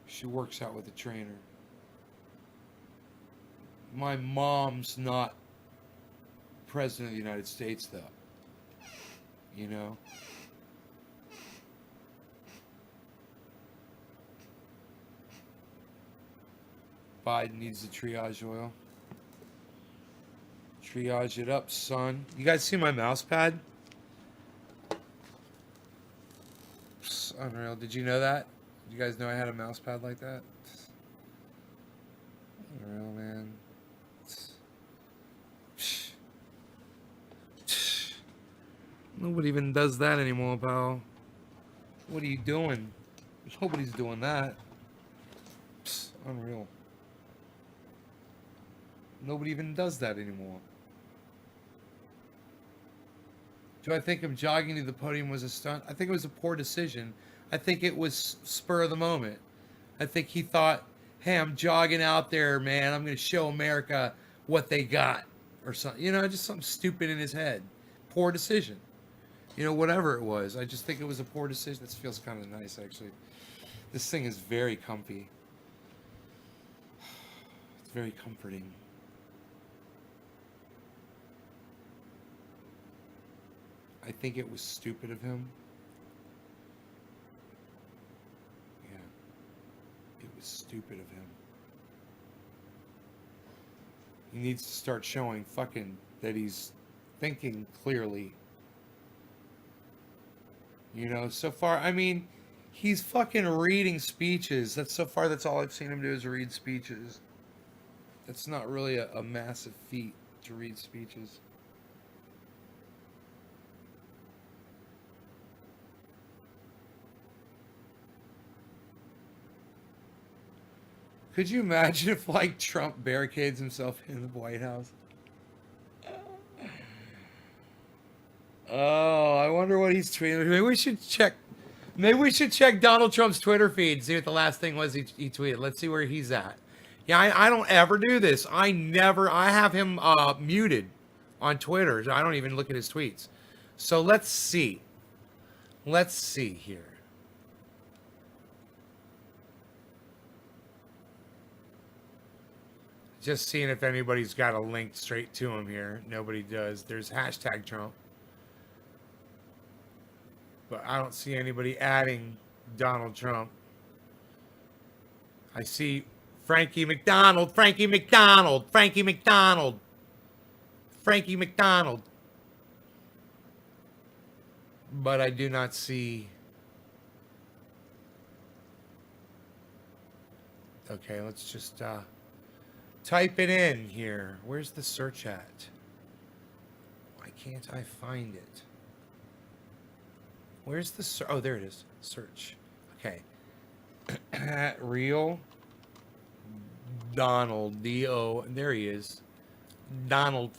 She works out with a trainer. My mom's not president of the United States, though. You know? Biden needs the triage oil. Triage it up, son. You guys see my mouse pad? It's unreal. Did you know that? You guys know I had a mouse pad like that? Real man. Nobody even does that anymore, pal. What are you doing? Nobody's doing that. Unreal. Nobody even does that anymore. Do I think him jogging to the podium was a stunt? I think it was a poor decision. I think it was spur of the moment. I think he thought, hey, I'm jogging out there, man. I'm going to show America what they got. Or something. You know, just something stupid in his head. Poor decision. You know, whatever it was. I just think it was a poor decision. This feels kind of nice, actually. This thing is very comfy. It's very comforting. I think it was stupid of him. Yeah. It was stupid of him. He needs to start showing fucking that he's thinking clearly. You know, so far, I mean, he's fucking reading speeches. That's all I've seen him do is read speeches. That's not really a massive feat to read speeches. Could you imagine if, like, Trump barricades himself in the White House? Oh, I wonder what he's tweeting. Maybe we should check Donald Trump's Twitter feed, see what the last thing was he tweeted. Let's see where he's at. Yeah, I don't ever do this. I have him muted on Twitter. I don't even look at his tweets. So let's see. Let's see here. Just seeing if anybody's got a link straight to him here. Nobody does. There's hashtag Trump. But I don't see anybody adding Donald Trump. I see Frankie McDonald, Frankie McDonald, Frankie McDonald, Frankie McDonald. But I do not see. Okay, let's just type it in here. Where's the search at? Why can't I find it? Where's the search? Oh, there it is. Search. Okay. Real Donald. D-O. There he is. Donald.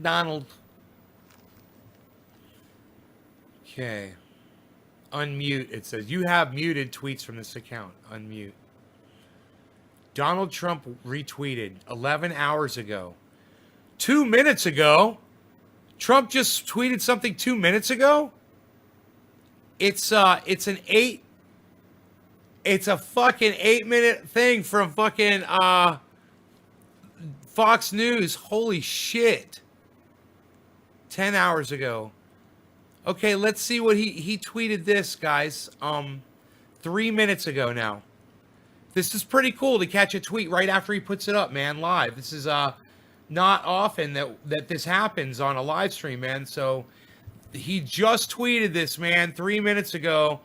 Donald. Okay. Unmute. It says, you have muted tweets from this account. Unmute. Donald Trump retweeted 11 hours ago. 2 minutes ago? Trump just tweeted something 2 minutes ago? It's a fucking 8-minute thing from fucking Fox News. Holy shit. 10 hours ago. Okay, let's see what he tweeted this, guys. 3 minutes ago now. This is pretty cool to catch a tweet right after he puts it up, man, live. This is not often that this happens on a live stream, man. So he just tweeted this, man, 3 minutes ago.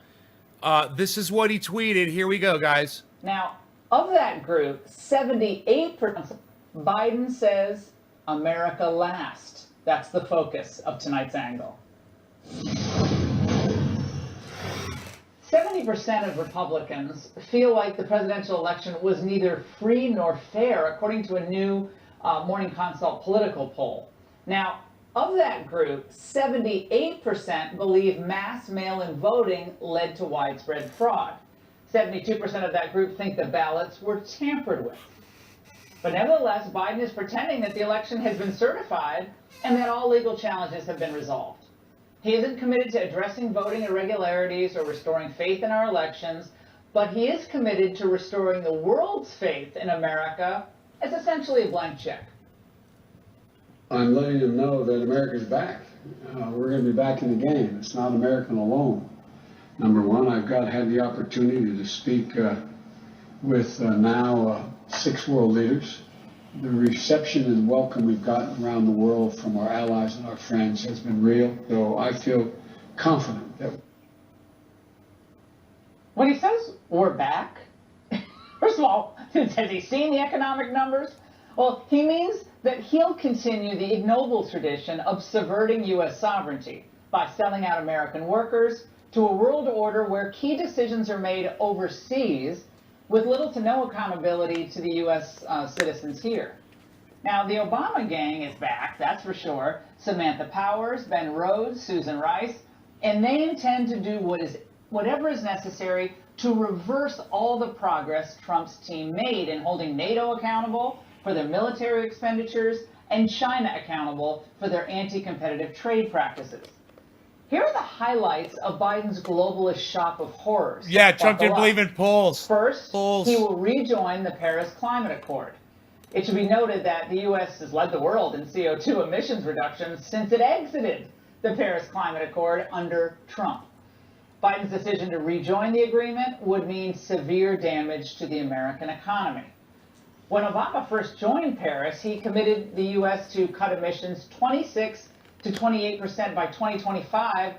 This is what he tweeted. Here we go, guys. Now, of that group, 78% Biden says America last. That's the focus of tonight's angle. 70% of Republicans feel like the presidential election was neither free nor fair, according to a new Morning Consult political poll. Now, of that group, 78% believe mass mail-in voting led to widespread fraud. 72% of that group think the ballots were tampered with. But nevertheless, Biden is pretending that the election has been certified and that all legal challenges have been resolved. He isn't committed to addressing voting irregularities or restoring faith in our elections, but he is committed to restoring the world's faith in America as essentially a blank check. I'm letting them know that America's back. We're going to be back in the game. It's not American alone. Number one, I've had the opportunity to speak with now 6 world leaders. The reception and welcome we've gotten around the world from our allies and our friends has been real, so I feel confident that When he says we're back, first of all, has he seen the economic numbers? Well, he means that he'll continue the ignoble tradition of subverting U.S. sovereignty by selling out American workers to a world order where key decisions are made overseas with little to no accountability to the U.S. Citizens here. Now, the Obama gang is back, that's for sure. Samantha Powers, Ben Rhodes, Susan Rice, and they intend to do whatever is necessary to reverse all the progress Trump's team made in holding NATO accountable for their military expenditures and China accountable for their anti-competitive trade practices. Here are the highlights of Biden's globalist shop of horrors. Yeah, Trump didn't Buckle up. believe in polls. First, Polls. he will rejoin the Paris Climate Accord. It should be noted that the U.S. has led the world in CO2 emissions reductions since it exited the Paris Climate Accord under Trump. Biden's decision to rejoin the agreement would mean severe damage to the American economy. When Obama first joined Paris, he committed the U.S. to cut emissions 26 to 28% by 2025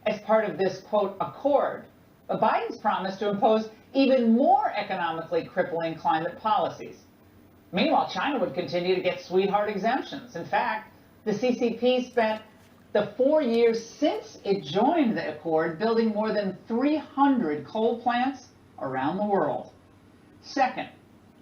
as part of this, quote, accord. But Biden's promised to impose even more economically crippling climate policies. Meanwhile, China would continue to get sweetheart exemptions. In fact, the CCP spent the 4 years since it joined the accord building more than 300 coal plants around the world. Second,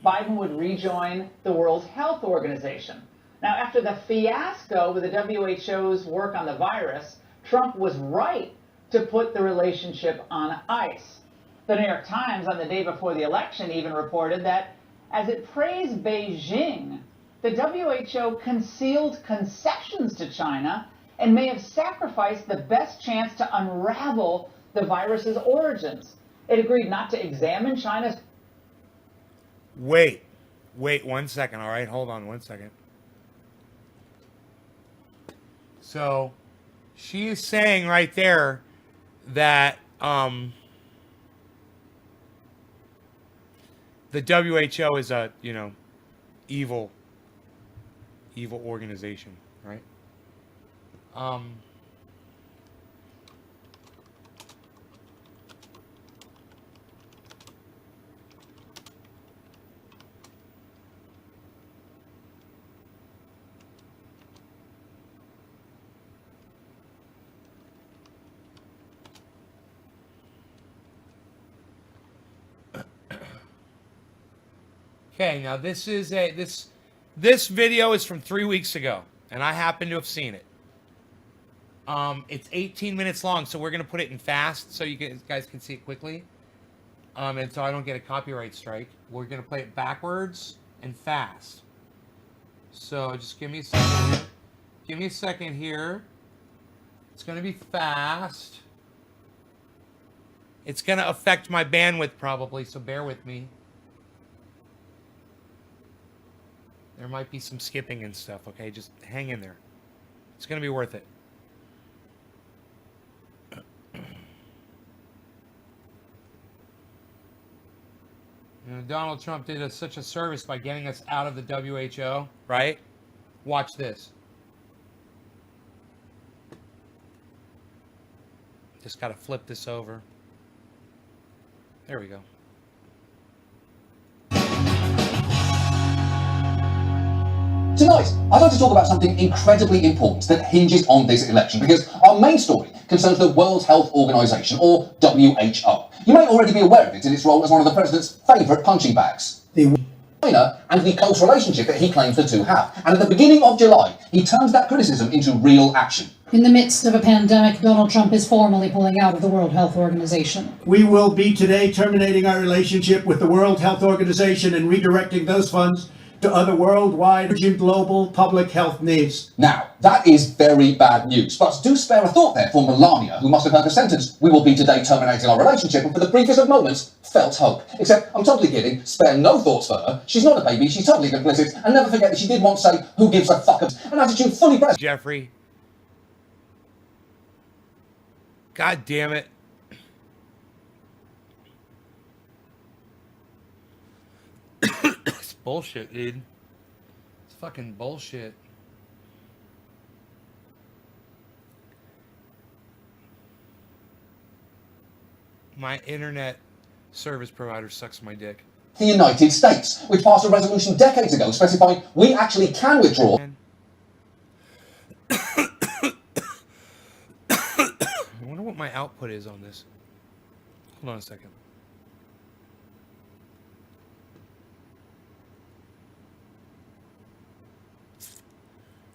Biden would rejoin the World Health Organization. Now, after the fiasco with the WHO's work on the virus, Trump was right to put the relationship on ice. The New York Times, on the day before the election, even reported that as it praised Beijing, the WHO concealed concessions to China and may have sacrificed the best chance to unravel the virus's origins. It agreed not to examine China's... Wait 1 second, all right? Hold on 1 second. So, she is saying right there that the WHO is a, evil organization, right? Okay, now this is this video is from 3 weeks ago, and I happen to have seen it. It's 18 minutes long, so we're gonna put it in fast so you guys can see it quickly. And so I don't get a copyright strike. We're gonna play it backwards and fast. So just give me a second here. Give me a second here. It's gonna be fast. It's gonna affect my bandwidth probably, so bear with me. There might be some skipping and stuff, okay? Just hang in there. It's going to be worth it. Donald Trump did us such a service by getting us out of the WHO, right? Watch this. Just got to flip this over. There we go. Tonight, I'd like to talk about something incredibly important that hinges on this election, because our main story concerns the World Health Organization, or WHO. You may already be aware of it in its role as one of the president's favourite punching bags. China and the close relationship that he claims the two have. And at the beginning of July, he turned that criticism into real action. In the midst of a pandemic, Donald Trump is formally pulling out of the World Health Organization. We will be today terminating our relationship with the World Health Organization and redirecting those funds to other worldwide urgent global public health needs. Now, that is very bad news, but do spare a thought there for Melania, who must have heard the sentence, "We will be today terminating our relationship," and for the briefest of moments, felt hope. Except, I'm totally kidding, spare no thoughts for her. She's not a baby, she's totally complicit, and never forget that she did once say, "Who gives a fuck?" An attitude fully present. Jeffrey. God damn it. It's bullshit, dude. It's fucking bullshit. My internet Service provider sucks my dick. The United States, which passed a resolution decades ago specifying we actually can withdraw. I wonder what my output is on this. Hold on a second.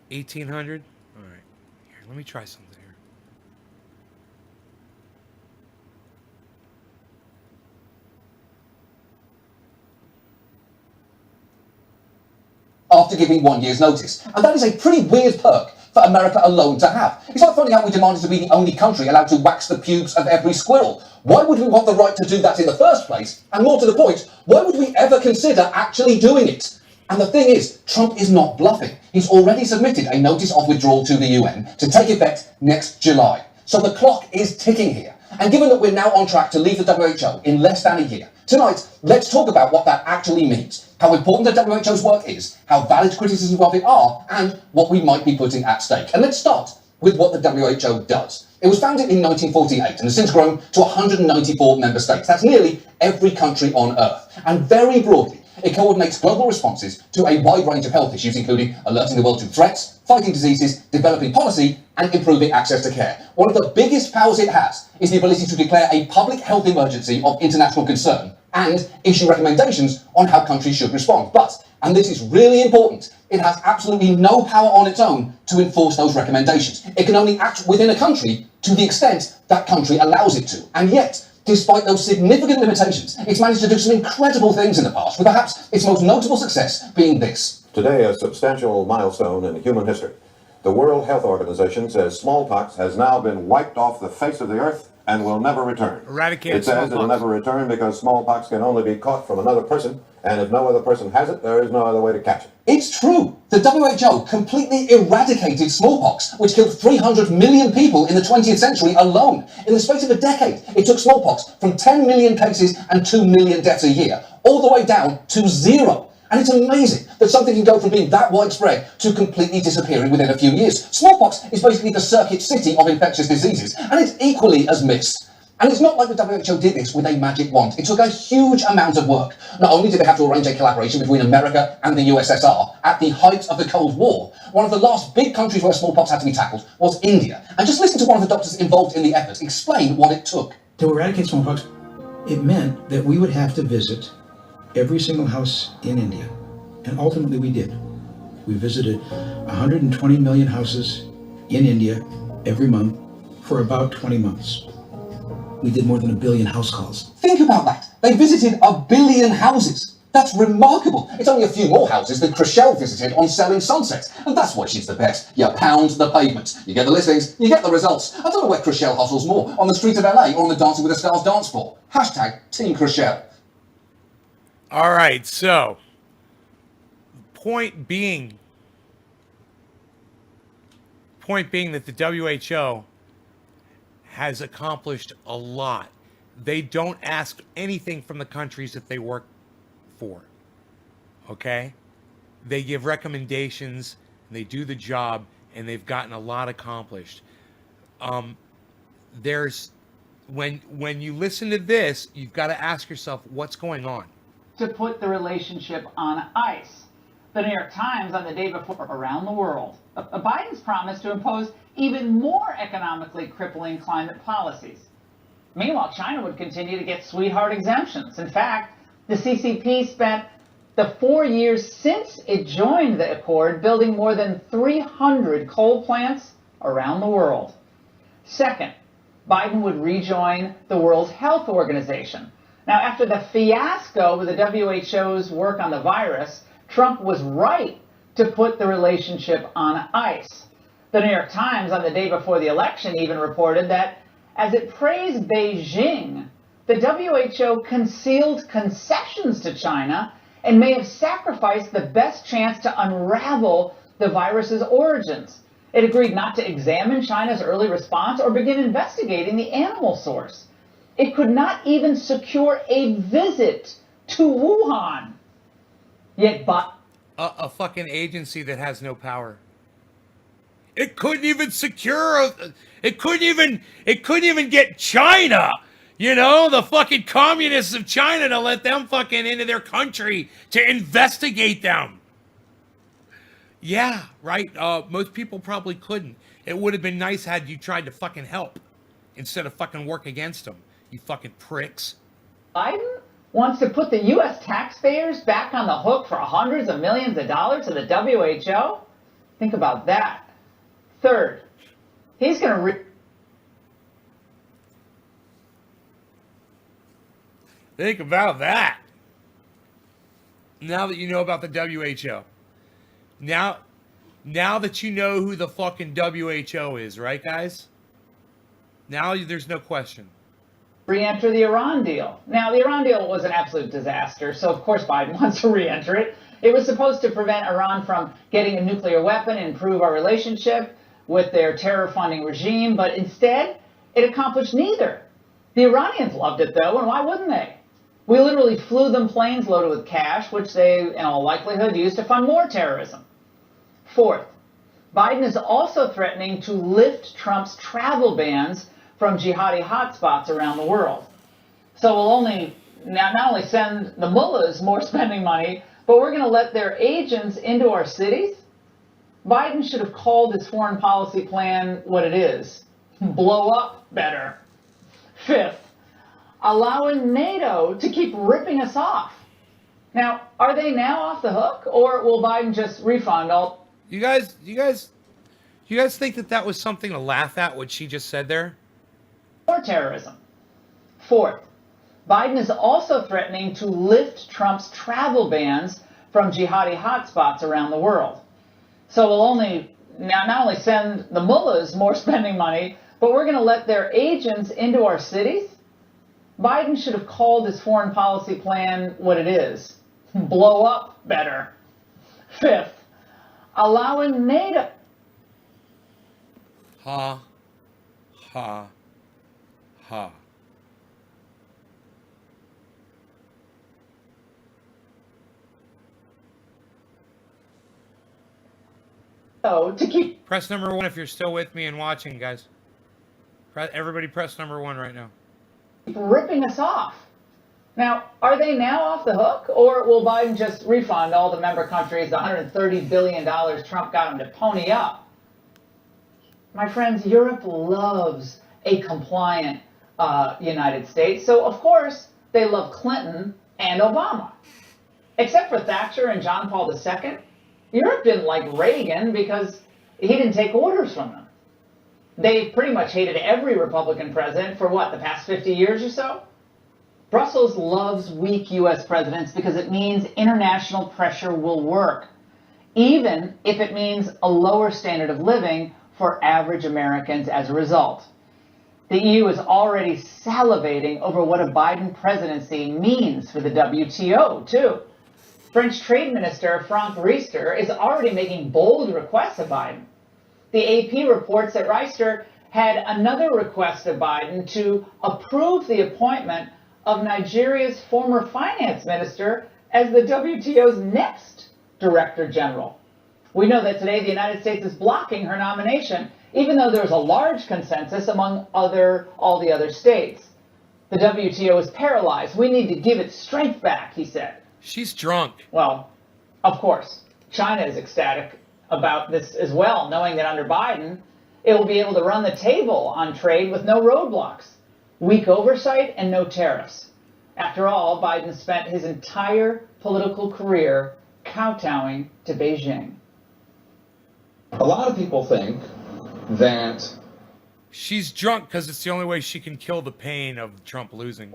$1,800. All right. Here, let me try something here. After giving 1 year's notice. And that is a pretty weird perk for America alone to have. It's like finding out we demanded to be the only country allowed to wax the pubes of every squirrel. Why would we want the right to do that in the first place? And more to the point, why would we ever consider actually doing it? And the thing is, Trump is not bluffing. He's already submitted a notice of withdrawal to the UN to take effect next July. So the clock is ticking here. And given that we're now on track to leave the WHO in less than a year, tonight, let's talk about what that actually means, how important the WHO's work is, how valid criticisms of it are, and what we might be putting at stake. And let's start with what the WHO does. It was founded in 1948 and has since grown to 194 member states. That's nearly every country on Earth. And very broadly, it coordinates global responses to a wide range of health issues, including alerting the world to threats, fighting diseases, developing policy, and improving access to care. One of the biggest powers it has is the ability to declare a public health emergency of international concern and issue recommendations on how countries should respond. But, and this is really important, it has absolutely no power on its own to enforce those recommendations. It can only act within a country to the extent that country allows it to. And yet, despite those significant limitations, it's managed to do some incredible things in the past, with perhaps its most notable success being this. Today, a substantial milestone in human history. The World Health Organization says smallpox has now been wiped off the face of the earth and will never return. Eradicated It says smallpox. it will never return because smallpox can only be caught from another person, and if no other person has it, there is no other way to catch it. It's true. The WHO completely eradicated smallpox, which killed 300 million people in the 20th century alone. In the space of a decade, it took smallpox from 10 million cases and 2 million deaths a year, all the way down to 0. And it's amazing that something can go from being that widespread to completely disappearing within a few years. Smallpox is basically the circuit city of infectious diseases, and it's equally as missed. And it's not like the WHO did this with a magic wand. It took a huge amount of work. Not only did they have to arrange a collaboration between America and the USSR at the height of the Cold War, one of the last big countries where smallpox had to be tackled was India. And just listen to one of the doctors involved in the effort explain what it took. To eradicate smallpox, it meant that we would have to visit every single house in India. And ultimately we did. We visited 120 million houses in India every month for about 20 months. We did more than 1 billion house calls. Think about that. They visited 1 billion houses. That's remarkable. It's only a few more houses than Chriselle visited on Selling Sunset. And that's why she's the best. You pound the pavement. You get the listings, you get the results. I don't know where Chriselle hustles more, on the streets of LA or on the Dancing with the Stars dance floor. Hashtag Team Chriselle. All right, so point being that the WHO has accomplished a lot. They don't ask anything from the countries that they work for. Okay? They give recommendations, and they do the job, and they've gotten a lot accomplished. There's when you listen to this, you've got to ask yourself what's going on. To put the relationship on ice. The New York Times on the day before around the world. Biden's promise to impose even more economically crippling climate policies. Meanwhile, China would continue to get sweetheart exemptions. In fact, the CCP spent the 4 years since it joined the accord building more than 300 coal plants around the world. Second, Biden would rejoin the World Health Organization. Now, after the fiasco with the WHO's work on the virus, Trump was right to put the relationship on ice. The New York Times on the day before the election even reported that as it praised Beijing, the WHO concealed concessions to China and may have sacrificed the best chance to unravel the virus's origins. It agreed not to examine China's early response or begin investigating the animal source. It could not even secure a visit to Wuhan. Yet, A fucking agency that has no power. It couldn't even secure. It couldn't even get China. You know, the fucking communists of China to let them fucking into their country to investigate them. Yeah, right. Most people probably couldn't. It would have been nice had you tried to fucking help instead of fucking work against them. You fucking pricks. Biden wants to put the U.S. taxpayers back on the hook for hundreds of millions of dollars to the WHO? Think about that. Third, he's going to Think about that. Now that you know about the WHO. Now that you know who the fucking WHO is, right, guys? Now there's no question. re-enter the Iran deal. Now, the Iran deal was an absolute disaster, so of course Biden wants to re-enter it. It was supposed to prevent Iran from getting a nuclear weapon and improve our relationship with their terror-funding regime, but instead, it accomplished neither. The Iranians loved it, though, and why wouldn't they? We literally flew them planes loaded with cash, which they, in all likelihood, used to fund more terrorism. Fourth, Biden is also threatening to lift Trump's travel bans from jihadi hotspots around the world. So we'll not only send the mullahs more spending money, but we're going to let their agents into our cities? Biden should have called his foreign policy plan what it is. Blow up better. Fifth, allowing NATO to keep ripping us off. Now, are they now off the hook, or will Biden just refund all? You guys think that was something to laugh at, what she just said there? More terrorism. Fourth, Biden is also threatening to lift Trump's travel bans from jihadi hotspots around the world. So we'll not only send the mullahs more spending money, but we're going to let their agents into our cities? Biden should have called his foreign policy plan what it is. Blow up better. Fifth, allowing NATO. Ha. Ha. Ha. To keep Press number 1 if you're still with me and watching, guys. Everybody press number 1 right now. ripping us off. Now, are they now off the hook, or will Biden just refund all the member countries the $130 billion Trump got them to pony up? My friends, Europe loves a compliant United States, so of course they love Clinton and Obama. Except for Thatcher and John Paul II, Europe didn't like Reagan because he didn't take orders from them. They pretty much hated every Republican president for what, the past 50 years or so? Brussels loves weak U.S. presidents because it means international pressure will work, even if it means a lower standard of living for average Americans as a result. The EU is already salivating over what a Biden presidency means for the WTO, too. French Trade Minister Franck Riester is already making bold requests of Biden. The AP reports that Riester had another request of Biden to approve the appointment of Nigeria's former finance minister as the WTO's next director general. We know that today the United States is blocking her nomination, even though there's a large consensus among all the other states. The WTO is paralyzed. We need to give its strength back, he said. She's drunk. Well, of course, China is ecstatic about this as well, knowing that under Biden, it will be able to run the table on trade with no roadblocks, weak oversight, and no tariffs. After all, Biden spent his entire political career kowtowing to Beijing. A lot of people think that she's drunk because it's the only way she can kill the pain of Trump losing.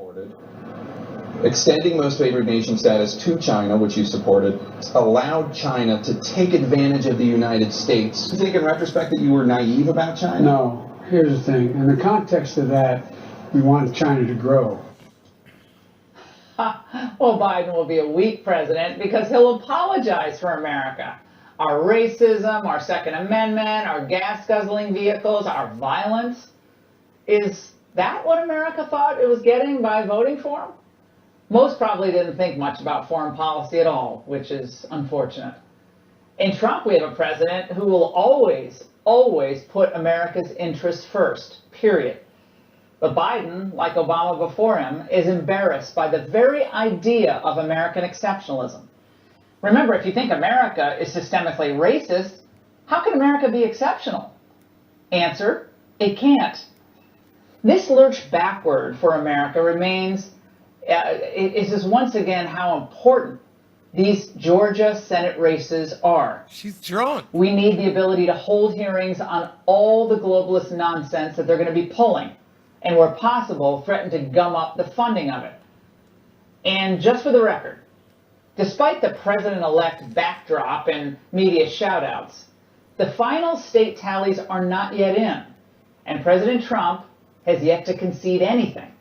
Extending most favored nation status to China, which you supported, allowed China to take advantage of the United States. Do you think in retrospect that you were naive about China? No. Here's the thing. In the context of that, we want China to grow. Well, Biden will be a weak president because he'll apologize for America. Our racism, our Second Amendment, our gas-guzzling vehicles, our violence. Is that what America thought it was getting by voting for him? Most probably didn't think much about foreign policy at all, which is unfortunate. In Trump, we have a president who will always, always put America's interests first, period. But Biden, like Obama before him, is embarrassed by the very idea of American exceptionalism. Remember, if you think America is systemically racist, how can America be exceptional? Answer, it can't. This lurch backward for America remains, is just once again how important these Georgia Senate races are. She's drunk. We need the ability to hold hearings on all the globalist nonsense that they're going to be pulling, and where possible, threaten to gum up the funding of it. And just for the record, despite the president-elect backdrop and media shout-outs, the final state tallies are not yet in, and President Trump has yet to concede anything.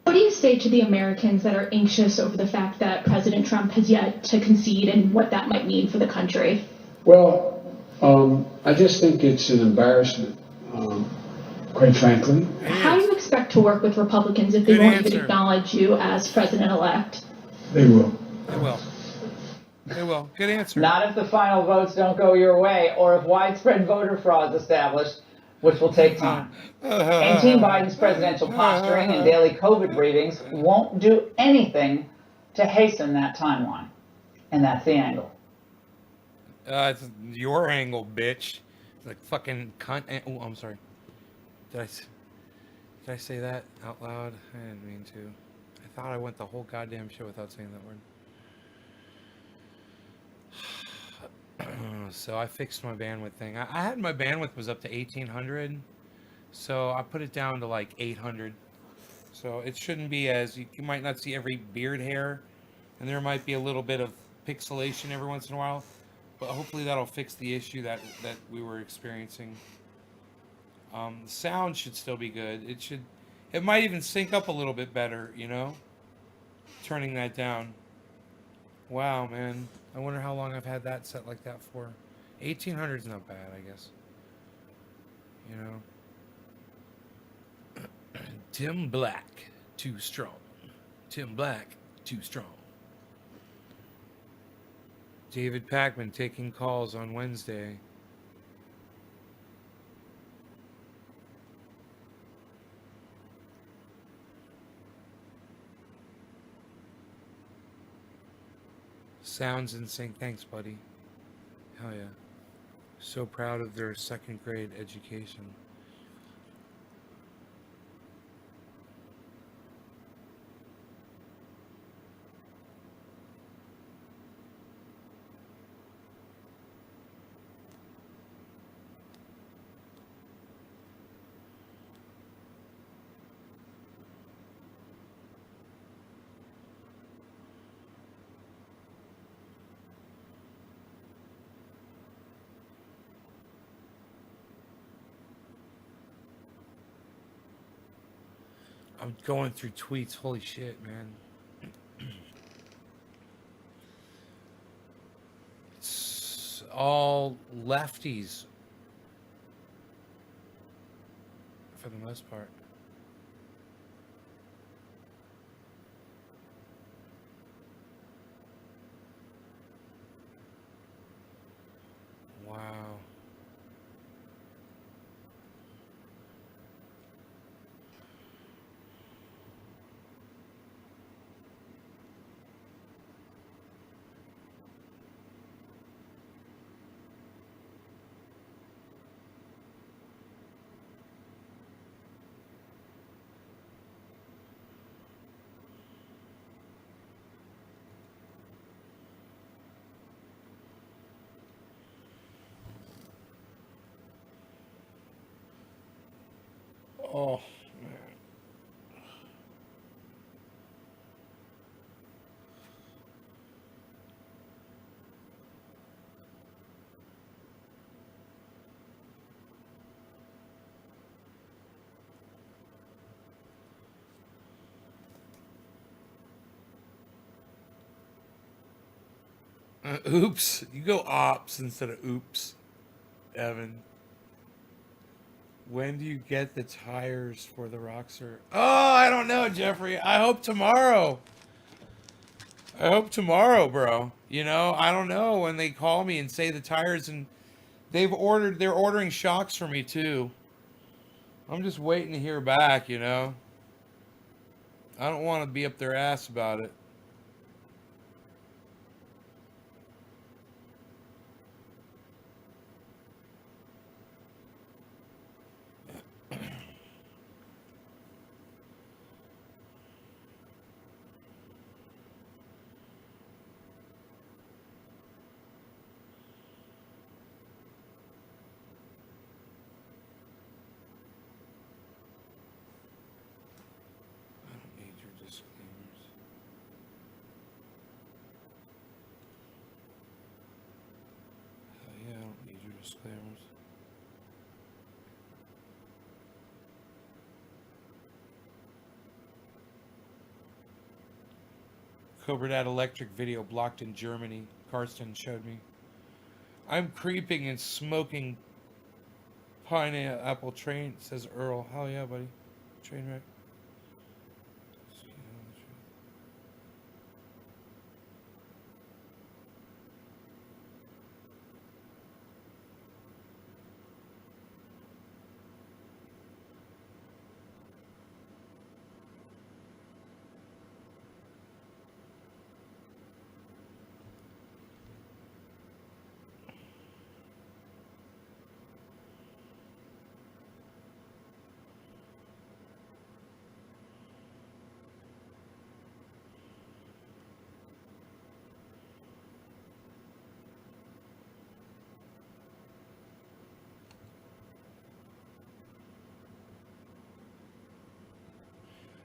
What do you say to the Americans that are anxious over the fact that President Trump has yet to concede and what that might mean for the country? Well, I just think it's an embarrassment, quite frankly. How do you expect to work with Republicans if they Good won't answer. even acknowledge you as president-elect? They will. They will. They will. Good answer. Not if the final votes don't go your way, or if widespread voter fraud is established, which will take time. And Team Biden's presidential posturing and daily COVID briefings won't do anything to hasten that timeline. And that's the angle. It's your angle, bitch. Like fucking cunt. Oh, I'm sorry. Did I say that out loud? I didn't mean to. I thought I went the whole goddamn show without saying that word. So I fixed my bandwidth thing. I had my bandwidth was up to 1800, so I put it down to like 800. So it shouldn't be as you might not see every beard hair, and there might be a little bit of pixelation every once in a while, but hopefully that'll fix the issue that we were experiencing. The sound should still be good. It might even sync up a little bit better, you know, turning that down. Wow, man. I wonder how long I've had that set like that for. 1800 is not bad, I guess. You know. Tim Black, too strong. Tim Black, too strong. David Packman taking calls on Wednesday. Sounds in sync. Thanks, buddy. Hell yeah. So proud of their second grade education. I'm going through tweets. Holy shit, man. It's all lefties for the most part. Wow. Oh, man. Oops. You go ops instead of oops, Evan. When do you get the tires for the Roxer? Oh, I don't know, Jeffrey. I hope tomorrow. I hope tomorrow, bro. You know, I don't know when they call me and say the tires, and they're ordering shocks for me too. I'm just waiting to hear back, you know. I don't want to be up their ass about it. Disclaimers. Cobra Dad electric video blocked in Germany. Karsten showed me. I'm creeping and smoking pineapple train, says Earl. Hell yeah, buddy. Train wreck.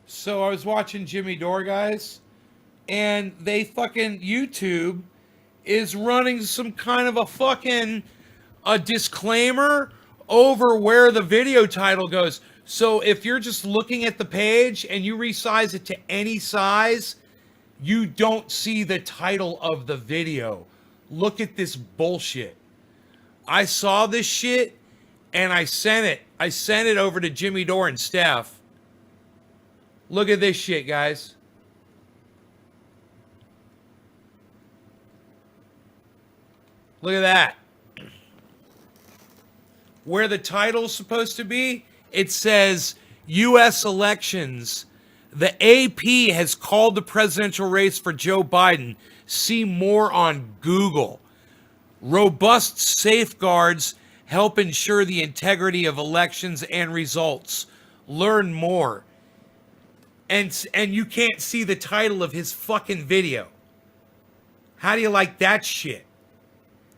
So I was watching Jimmy Dore, guys, and they fucking YouTube is running some kind of a disclaimer over where the video title goes. So if you're just looking at the page and you resize it to any size, you don't see the title of the video. Look at this bullshit. I saw this shit and I sent it. I sent it over to Jimmy Dore and Steph. Look at this shit, guys. Look at that. Where the title's supposed to be, it says U.S. elections. The AP has called the presidential race for Joe Biden. See more on Google. Robust safeguards help ensure the integrity of elections and results. Learn more. And you can't see the title of his fucking video. How do you like that shit?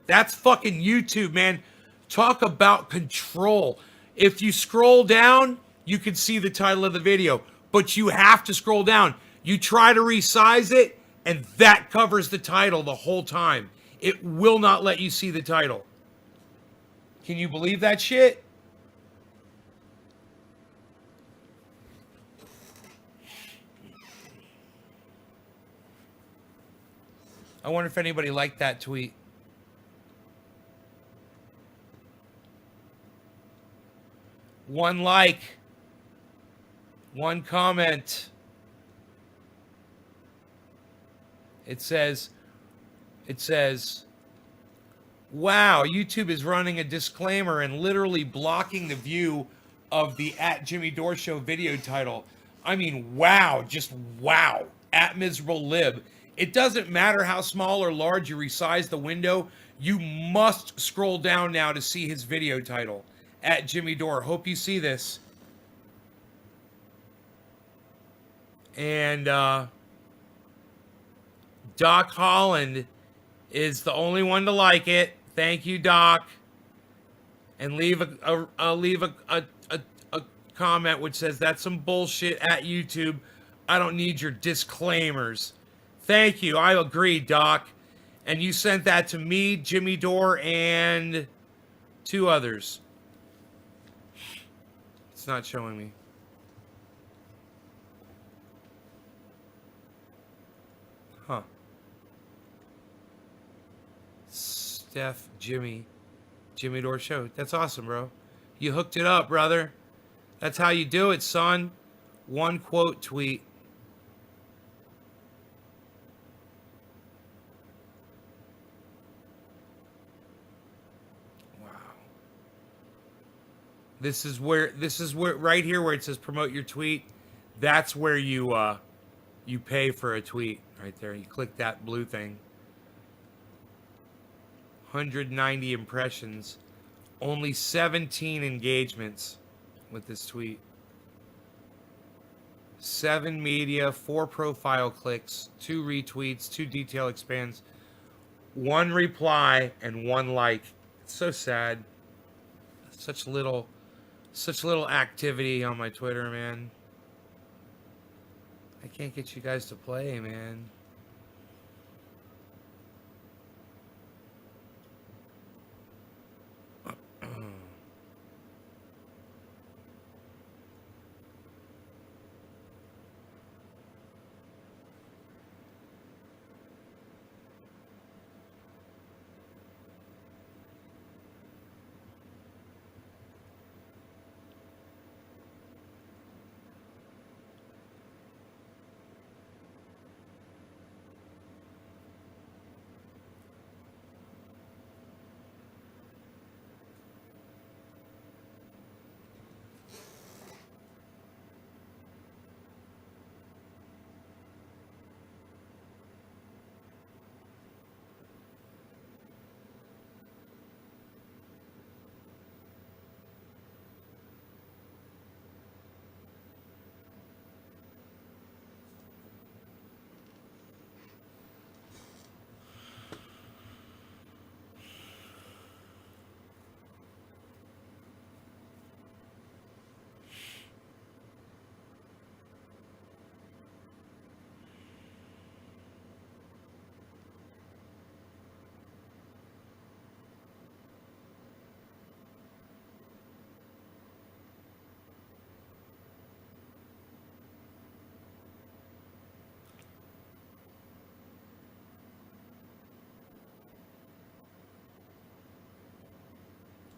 That's fucking YouTube, man. Talk about control. If you scroll down, you can see the title of the video, but you have to scroll down. You try to resize it, and that covers the title the whole time. It will not let you see the title. Can you believe that shit? I wonder if anybody liked that tweet. One like. One comment. It says, wow, YouTube is running a disclaimer and literally blocking the view of the @JimmyDore Show video title. I mean, wow, just wow. @MiserableLib. It doesn't matter how small or large you resize the window. You must scroll down now to see his video title. @JimmyDore. Hope you see this. And Doc Holland is the only one to like it. Thank you, Doc. And leave a comment which says that's some bullshit at YouTube. I don't need your disclaimers. Thank you. I agree, Doc. And you sent that to me, Jimmy Dore, and 2 others. It's not showing me. Huh. Steph, Jimmy Dore Show. That's awesome, bro. You hooked it up, brother. That's how you do it, son. One quote tweet. This is where right here where it says promote your tweet. That's where you pay for a tweet right there. You click that blue thing. 190 impressions, only 17 engagements with this tweet. 7 media, 4 profile clicks, 2 retweets, 2 detail expands, 1 reply, and 1 like. It's so sad. Such little activity on my Twitter, man. I can't get you guys to play, man.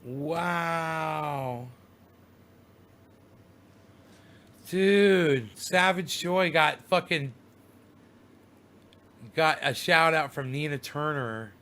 Wow. Dude, Savage Joy got a shout out from Nina Turner.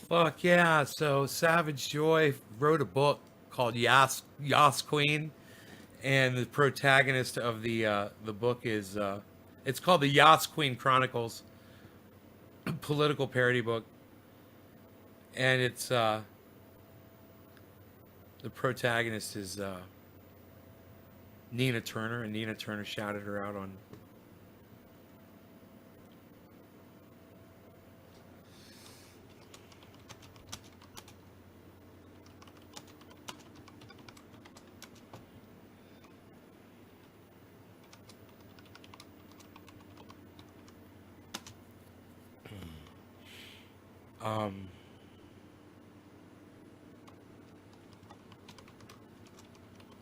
Fuck yeah. So Savage Joy wrote a book called Yas Queen, and the protagonist of the book is it's called the Yas Queen Chronicles, political parody book. And it's the protagonist is Nina Turner, and Nina Turner shouted her out on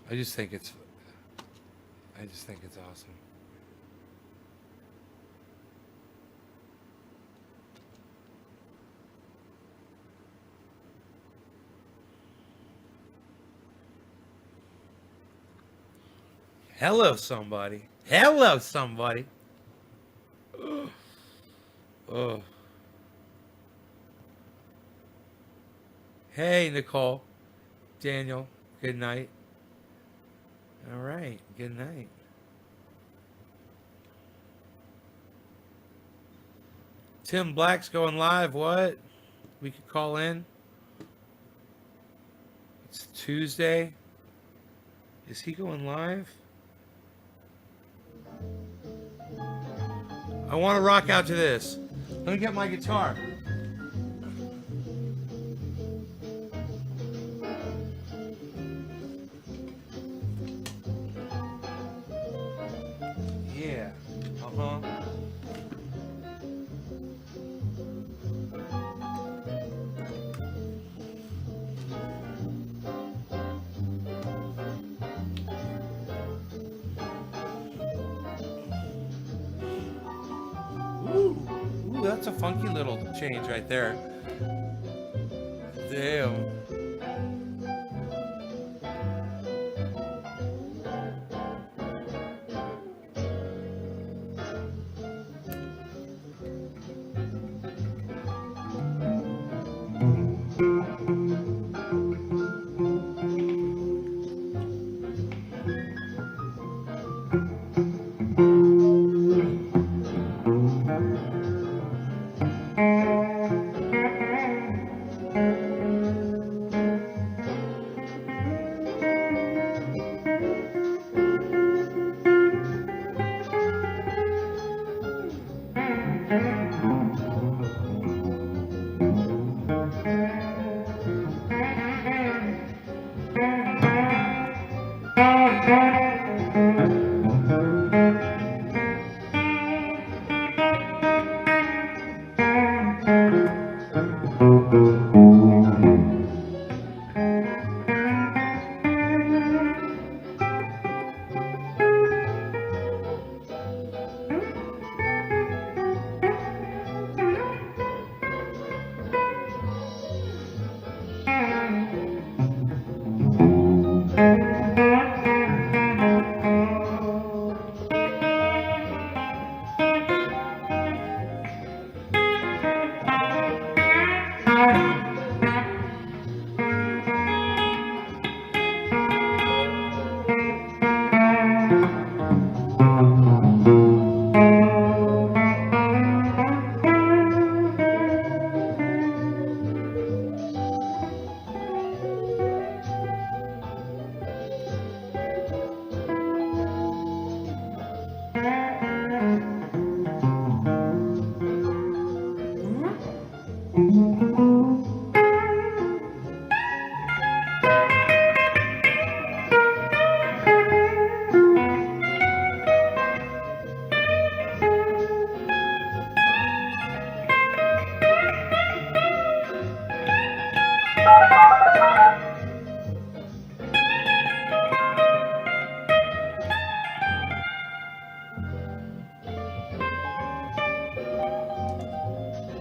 I just think it's awesome. Hello, somebody. Hello, somebody. Oh. Hey, Nicole. Daniel, good night. All right, good night. Tim Black's going live. What? We could call in. It's Tuesday. Is he going live? I want to rock out to this. Let me get my guitar. Ooh, that's a funky little change right there. Damn.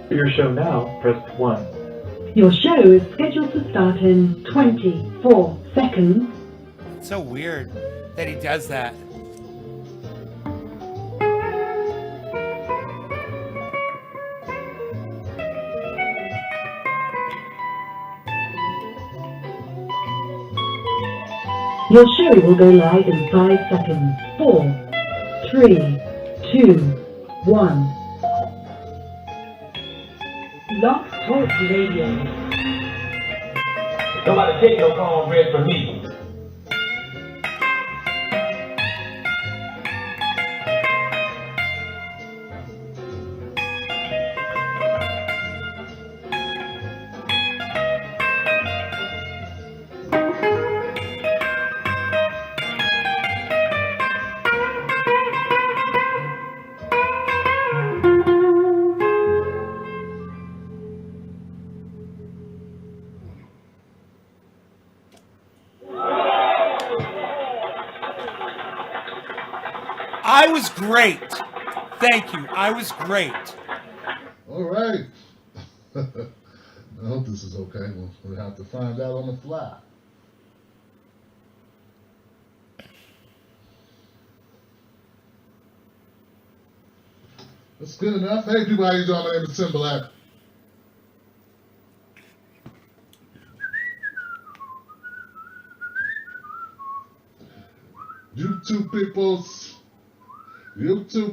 For your show now, press 1. Your show is scheduled to start in 24 seconds. It's so weird that he does that. Your show will go live in 5 seconds. 4, 3, 2, 1. Blog Talk Radio. Somebody take your cornbread from me. I was great. Thank you. I was great. All right. I hope this is okay. We'll have to find out on the fly. That's good enough. Hey, people, how you doing? My name is Tim Black. YouTube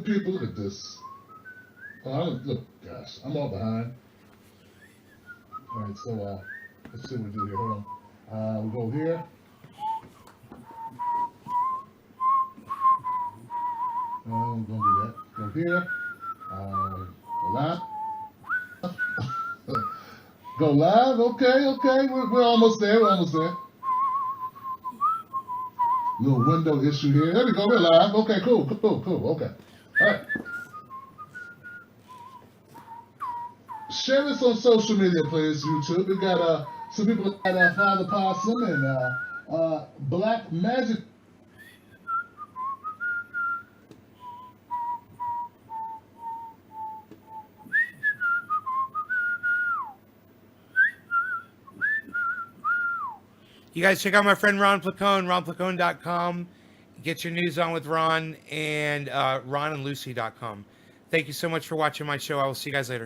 people, look at this. Oh, look, gosh, I'm all behind. All right, so let's see what we do here. Hold on. We'll go here. We're gonna do that. Go here. Go live. Go live. Okay. We're almost there. Little window issue here. There we go. We're live. Okay, cool. Okay. All right. Share this on social media, please, YouTube. We got some people like Father Possum and Black Magic. You guys check out my friend Ron Placone, ronplacone.com. Get your news on with Ron and ronandlucy.com. Thank you so much for watching my show. I will see you guys later.